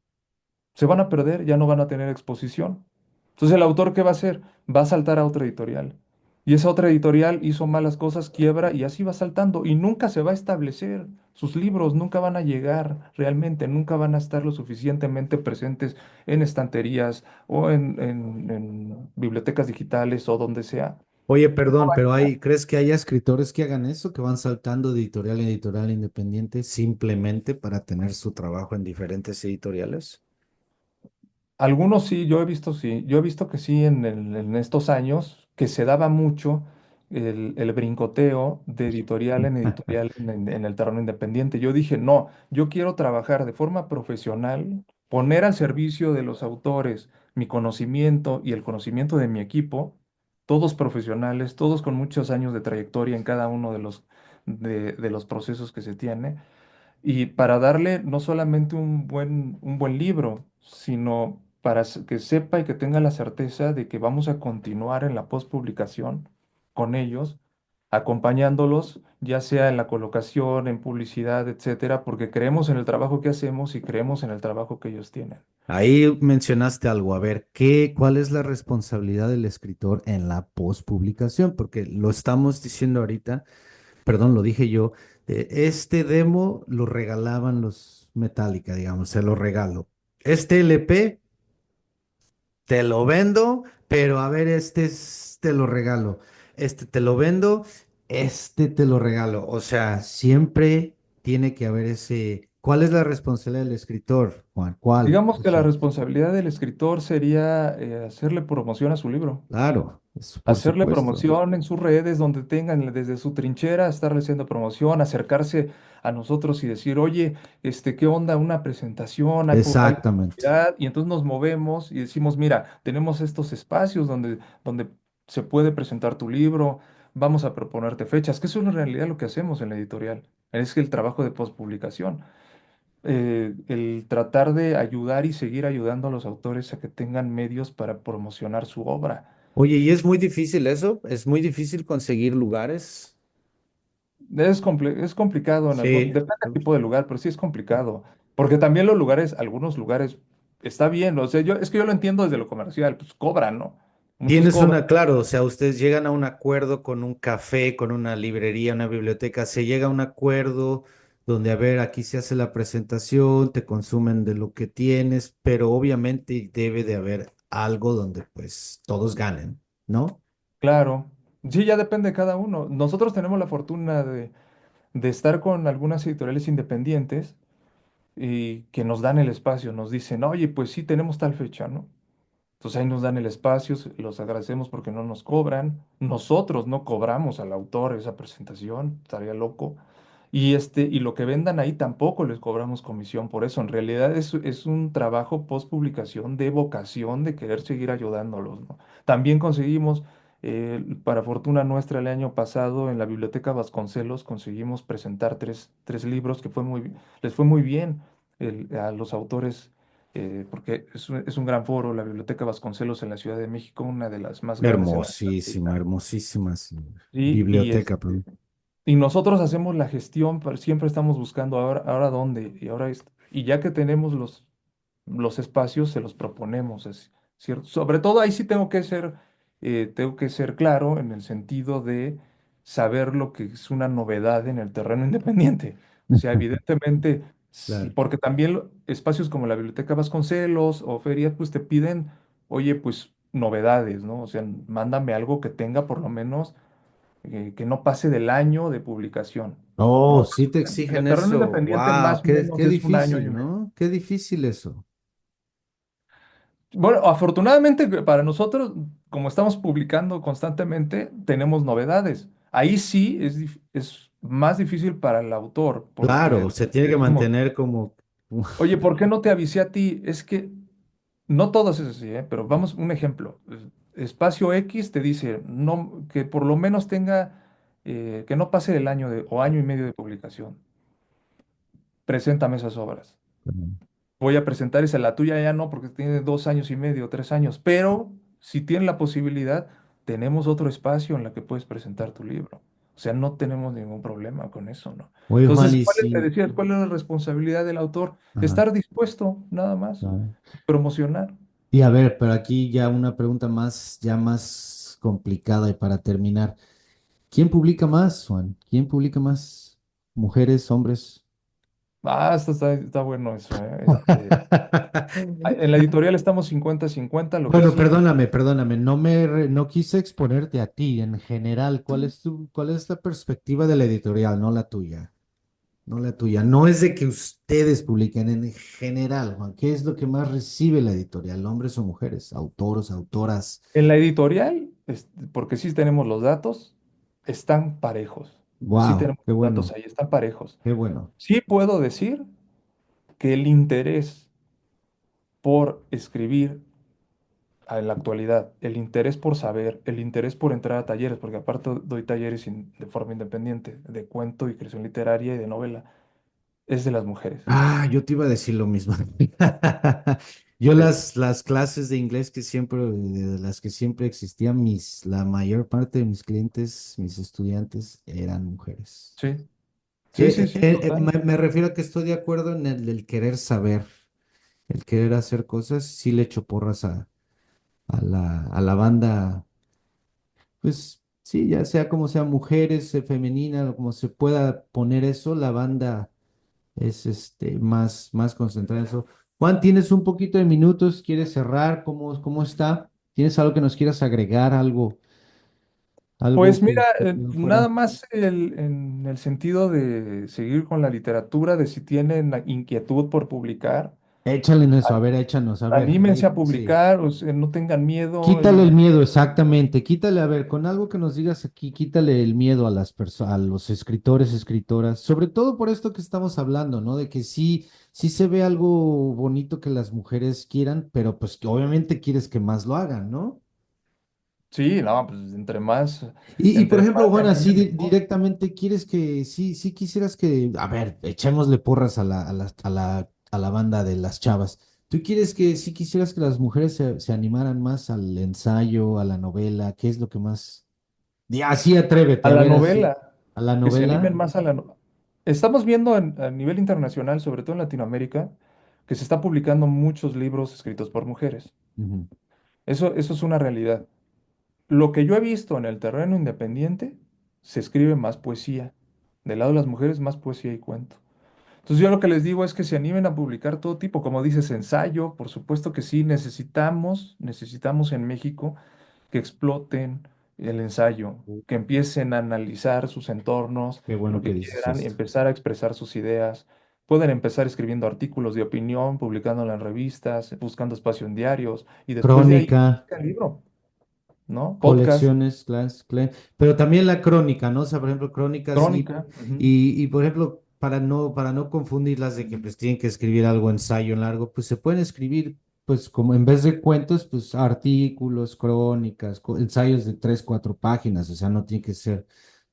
Se van a perder, ya no van a tener exposición. Entonces el autor, ¿qué va a hacer? Va a saltar a otra editorial. Y esa otra editorial hizo malas cosas, quiebra y así va saltando y nunca se va a establecer. Sus libros nunca van a llegar realmente, nunca van a estar lo suficientemente presentes en estanterías o en bibliotecas digitales o donde sea. Oye, perdón, pero ¿crees que haya escritores que hagan eso, que van saltando de editorial en editorial independiente simplemente para tener su trabajo en diferentes editoriales? Algunos sí, yo he visto que sí en estos años que se daba mucho el brincoteo de editorial en editorial en el terreno independiente. Yo dije, no, yo quiero trabajar de forma profesional, poner al servicio de los autores mi conocimiento y el conocimiento de mi equipo, todos profesionales, todos con muchos años de trayectoria en cada uno de los procesos que se tiene y para darle no solamente un buen libro, sino para que sepa y que tenga la certeza de que vamos a continuar en la postpublicación con ellos, acompañándolos, ya sea en la colocación, en publicidad, etcétera, porque creemos en el trabajo que hacemos y creemos en el trabajo que ellos tienen. Ahí mencionaste algo, a ver, ¿cuál es la responsabilidad del escritor en la postpublicación? Porque lo estamos diciendo ahorita, perdón, lo dije yo, este demo lo regalaban los Metallica, digamos, se lo regalo. Este LP te lo vendo, pero a ver, te lo regalo. Este te lo vendo, este te lo regalo. O sea, siempre tiene que haber ese. ¿Cuál es la responsabilidad del escritor, Juan? ¿Cuál? Digamos O que la sea, responsabilidad del escritor sería hacerle promoción a su libro. claro, por Hacerle supuesto. promoción en sus redes donde tengan desde su trinchera, estarle haciendo promoción, acercarse a nosotros y decir, oye, ¿qué onda? Una presentación, hay Exactamente. publicidad, y entonces nos movemos y decimos, mira, tenemos estos espacios donde se puede presentar tu libro, vamos a proponerte fechas, que eso es en realidad lo que hacemos en la editorial, es que el trabajo de postpublicación, el tratar de ayudar y seguir ayudando a los autores a que tengan medios para promocionar su obra. Oye, ¿y es muy difícil eso? ¿Es muy difícil conseguir lugares? Es complicado, Sí. depende del tipo de lugar, pero sí es complicado. Porque también los lugares, algunos lugares, está bien, o sea, es que yo lo entiendo desde lo comercial, pues cobran, ¿no? Muchos Tienes cobran. una, claro, o sea, ustedes llegan a un acuerdo con un café, con una librería, una biblioteca, se llega a un acuerdo donde, a ver, aquí se hace la presentación, te consumen de lo que tienes, pero obviamente debe de haber algo donde pues todos ganen, ¿no? Claro. Sí, ya depende de cada uno. Nosotros tenemos la fortuna de estar con algunas editoriales independientes y que nos dan el espacio, nos dicen, oye, pues sí, tenemos tal fecha, ¿no? Entonces ahí nos dan el espacio, los agradecemos porque no nos cobran. Nosotros no cobramos al autor esa presentación, estaría loco. Y lo que vendan ahí tampoco les cobramos comisión por eso. En realidad es un trabajo post publicación de vocación de querer seguir ayudándolos, ¿no? También conseguimos, para fortuna nuestra, el año pasado en la Biblioteca Vasconcelos conseguimos presentar tres libros que les fue muy bien a los autores porque es un gran foro, la Biblioteca Vasconcelos en la Ciudad de México, una de las más grandes en Hermosísima, Latinoamérica. hermosísima sí, Sí, biblioteca, perdón. y nosotros hacemos la gestión, pero siempre estamos buscando ahora dónde, y ahora esto. Y ya que tenemos los espacios, se los proponemos, es cierto. Sobre todo ahí sí tengo que ser claro en el sentido de saber lo que es una novedad en el terreno independiente. O sea, evidentemente, sí, Claro. porque también espacios como la Biblioteca Vasconcelos o ferias, pues te piden, oye, pues novedades, ¿no? O sea, mándame algo que tenga por lo menos que no pase del año de publicación, Oh, ¿no? sí te En el exigen terreno eso. independiente Wow, más o menos qué es un año, difícil, año y medio. ¿no? Qué difícil eso. Bueno, afortunadamente para nosotros, como estamos publicando constantemente, tenemos novedades. Ahí sí es más difícil para el autor, porque Claro, se tiene le que decimos, mantener como. oye, ¿por qué no te avisé a ti? Es que no todos es así, ¿eh? Pero vamos, un ejemplo. Espacio X te dice no, que por lo menos tenga, que no pase el año o año y medio de publicación. Preséntame esas obras. Voy a presentar esa, la tuya ya no, porque tiene 2 años y medio, 3 años, pero si tiene la posibilidad, tenemos otro espacio en la que puedes presentar tu libro. O sea, no tenemos ningún problema con eso, ¿no? Oye, Juan, Entonces, y te si. decía, ¿cuál es la responsabilidad del autor? Ajá, Estar dispuesto, nada más, claro. promocionar. Y a ver, pero aquí ya una pregunta más, ya más complicada y para terminar. ¿Quién publica más, Juan? ¿Quién publica más? ¿Mujeres, hombres? Está bueno eso, ¿eh? En la editorial estamos 50-50. Lo que Bueno, sí, perdóname, no quise exponerte a ti en general. Cuál es la perspectiva de la editorial, no la tuya? No la tuya. No es de que ustedes publiquen en general, Juan. ¿Qué es lo que más recibe la editorial? ¿Hombres o mujeres? ¿Autores, autoras? en la editorial, porque sí tenemos los datos, están parejos. Sí Wow, tenemos qué los datos bueno, ahí, están parejos. qué bueno. Sí puedo decir que el interés por escribir en la actualidad, el interés por saber, el interés por entrar a talleres, porque aparte doy talleres de forma independiente, de cuento y creación literaria y de novela, es de las mujeres. Ah, yo te iba a decir lo mismo. Yo Sí, las clases de inglés de las que siempre existían, la mayor parte de mis clientes, mis estudiantes eran mujeres. sí, sí, sí, sí, total. Me refiero a que estoy de acuerdo en el querer saber, el querer hacer cosas. Sí le echo porras a la banda, pues sí, ya sea como sea mujeres, femenina, o como se pueda poner eso, la banda es más concentrada en eso. Juan, ¿tienes un poquito de minutos? ¿Quieres cerrar? Cómo está? ¿Tienes algo que nos quieras agregar? Algo Pues mira, que quedó nada fuera? más en el sentido de seguir con la literatura, de si tienen la inquietud por publicar, Échale en eso, a ver, échanos, a ver. anímense a Sí. publicar, o sea, no tengan miedo. Quítale el miedo, exactamente. Quítale, a ver, con algo que nos digas aquí, quítale el miedo a las personas, a los escritores, escritoras, sobre todo por esto que estamos hablando, ¿no? De que sí se ve algo bonito que las mujeres quieran, pero pues que obviamente quieres que más lo hagan, ¿no? Sí, no, pues Y por entre ejemplo, más se Juan, así animen mejor. directamente, ¿quieres que, sí quisieras que, a ver, echémosle porras a la banda de las chavas? ¿Tú quieres que, sí quisieras que las mujeres se animaran más al ensayo, a la novela? ¿Qué es lo que más? Así atrévete, A a la ver, así, novela, a la que se animen novela. más a la novela. Estamos viendo a nivel internacional, sobre todo en Latinoamérica, que se está publicando muchos libros escritos por mujeres. Ujú, Eso es una realidad. Lo que yo he visto en el terreno independiente, se escribe más poesía. Del lado de las mujeres, más poesía y cuento. Entonces yo lo que les digo es que se animen a publicar todo tipo, como dices, ensayo, por supuesto que sí, necesitamos en México que exploten el ensayo, que empiecen a analizar sus entornos, qué lo bueno que que dices quieran, y esto. empezar a expresar sus ideas. Pueden empezar escribiendo artículos de opinión, publicándola en revistas, buscando espacio en diarios, y después de ahí, Crónica. el libro, ¿no? Podcast, Colecciones, pero también la crónica, ¿no? O sea, por ejemplo, crónicas crónica. Ujú. y por ejemplo, para no confundirlas de que pues tienen que escribir algo ensayo en largo, pues se pueden escribir, pues como en vez de cuentos, pues artículos, crónicas, ensayos de 3, 4 páginas, o sea, no tiene que ser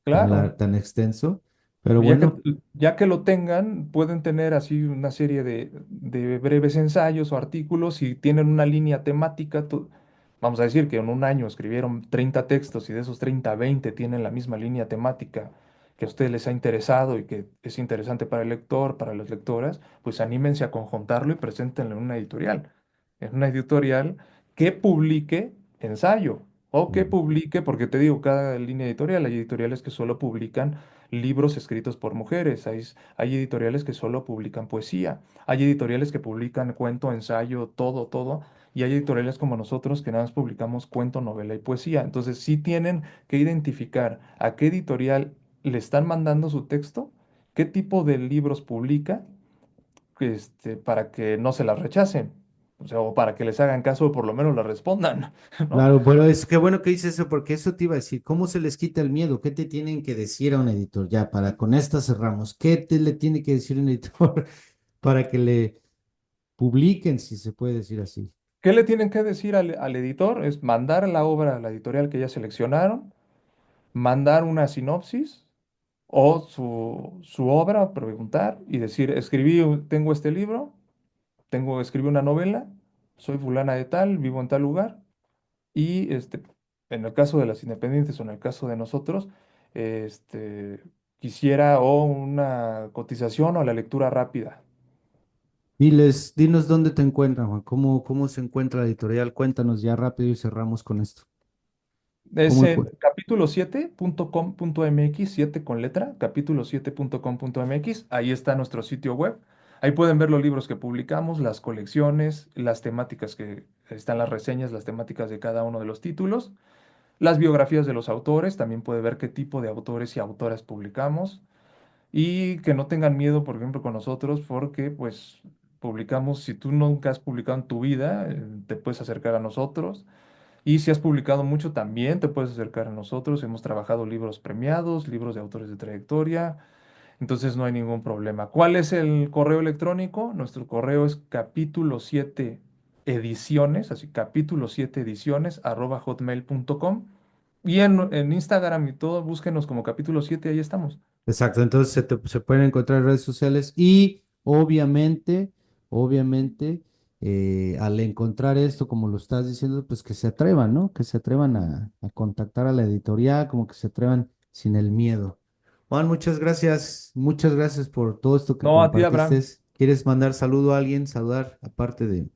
Claro. tan extenso, pero Ya que, bueno. ya que lo tengan, pueden tener así una serie de breves ensayos o artículos y tienen una línea temática. Vamos a decir que en un año escribieron 30 textos y de esos 30 20 tienen la misma línea temática que a ustedes les ha interesado y que es interesante para el lector, para las lectoras, pues anímense a conjuntarlo y preséntenlo en una editorial que publique ensayo o que Mm. publique, porque te digo, cada línea editorial, hay editoriales que solo publican libros escritos por mujeres, hay editoriales que solo publican poesía, hay editoriales que publican cuento, ensayo, todo, todo, y hay editoriales como nosotros que nada más publicamos cuento, novela y poesía. Entonces sí tienen que identificar a qué editorial le están mandando su texto, qué tipo de libros publica, para que no se las rechacen, o sea, o para que les hagan caso o por lo menos la respondan, ¿no? Claro, pero es que bueno que dices eso, porque eso te iba a decir, ¿cómo se les quita el miedo? ¿Qué te tienen que decir a un editor? Ya, para con esta cerramos. ¿Qué te le tiene que decir un editor para que le publiquen, si se puede decir así? ¿Qué le tienen que decir al editor? Es mandar la obra a la editorial que ya seleccionaron, mandar una sinopsis o su obra, preguntar y decir, tengo este libro, escribí una novela, soy fulana de tal, vivo en tal lugar y en el caso de las independientes o en el caso de nosotros, este, quisiera o una cotización o la lectura rápida. Dinos dónde te encuentran, Juan, cómo se encuentra la editorial. Cuéntanos ya rápido y cerramos con esto. Es ¿Cómo en capítulo7.com.mx, 7 con letra, capítulo7.com.mx. Ahí está nuestro sitio web. Ahí pueden ver los libros que publicamos, las colecciones, las temáticas que están las reseñas, las temáticas de cada uno de los títulos, las biografías de los autores. También puede ver qué tipo de autores y autoras publicamos. Y que no tengan miedo, por ejemplo, con nosotros, porque pues publicamos, si tú nunca has publicado en tu vida, te puedes acercar a nosotros. Y si has publicado mucho, también te puedes acercar a nosotros. Hemos trabajado libros premiados, libros de autores de trayectoria, entonces no hay ningún problema. ¿Cuál es el correo electrónico? Nuestro correo es capítulo 7 ediciones, así capítulo 7 ediciones @hotmail.com. Y en Instagram y todo, búsquenos como capítulo 7, ahí estamos. Exacto, entonces se pueden encontrar en redes sociales y obviamente, al encontrar esto, como lo estás diciendo, pues que se atrevan, ¿no? Que se atrevan a contactar a la editorial, como que se atrevan sin el miedo. Juan, muchas gracias por todo esto que No, a ti, compartiste. Abraham. ¿Quieres mandar saludo a alguien? Saludar, aparte de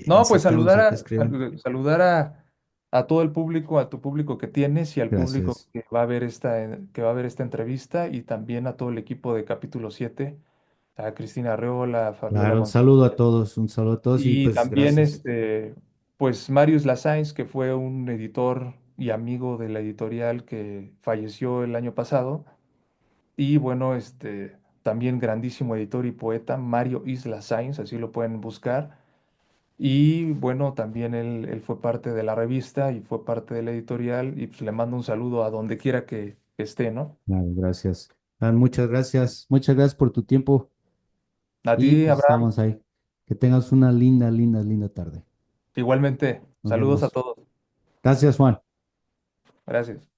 No, pues insertarnos acá escribiendo. saludar a todo el público, a tu público que tienes y al público Gracias. que va a ver que va a ver esta entrevista y también a todo el equipo de Capítulo 7, a Cristina Arreola, a Fabiola Claro, González un saludo a todos y y pues también gracias. pues Marius Lasainz, que fue un editor y amigo de la editorial que falleció el año pasado y bueno, también grandísimo editor y poeta, Mario Isla Sainz, así lo pueden buscar. Y bueno, también él fue parte de la revista y fue parte de la editorial y pues le mando un saludo a donde quiera que esté, ¿no? Claro, gracias. Juan, muchas gracias por tu tiempo. A Y ti, pues Abraham, estamos ahí. Que tengas una linda tarde. igualmente, Nos saludos a vemos. todos. Gracias, Juan. Gracias.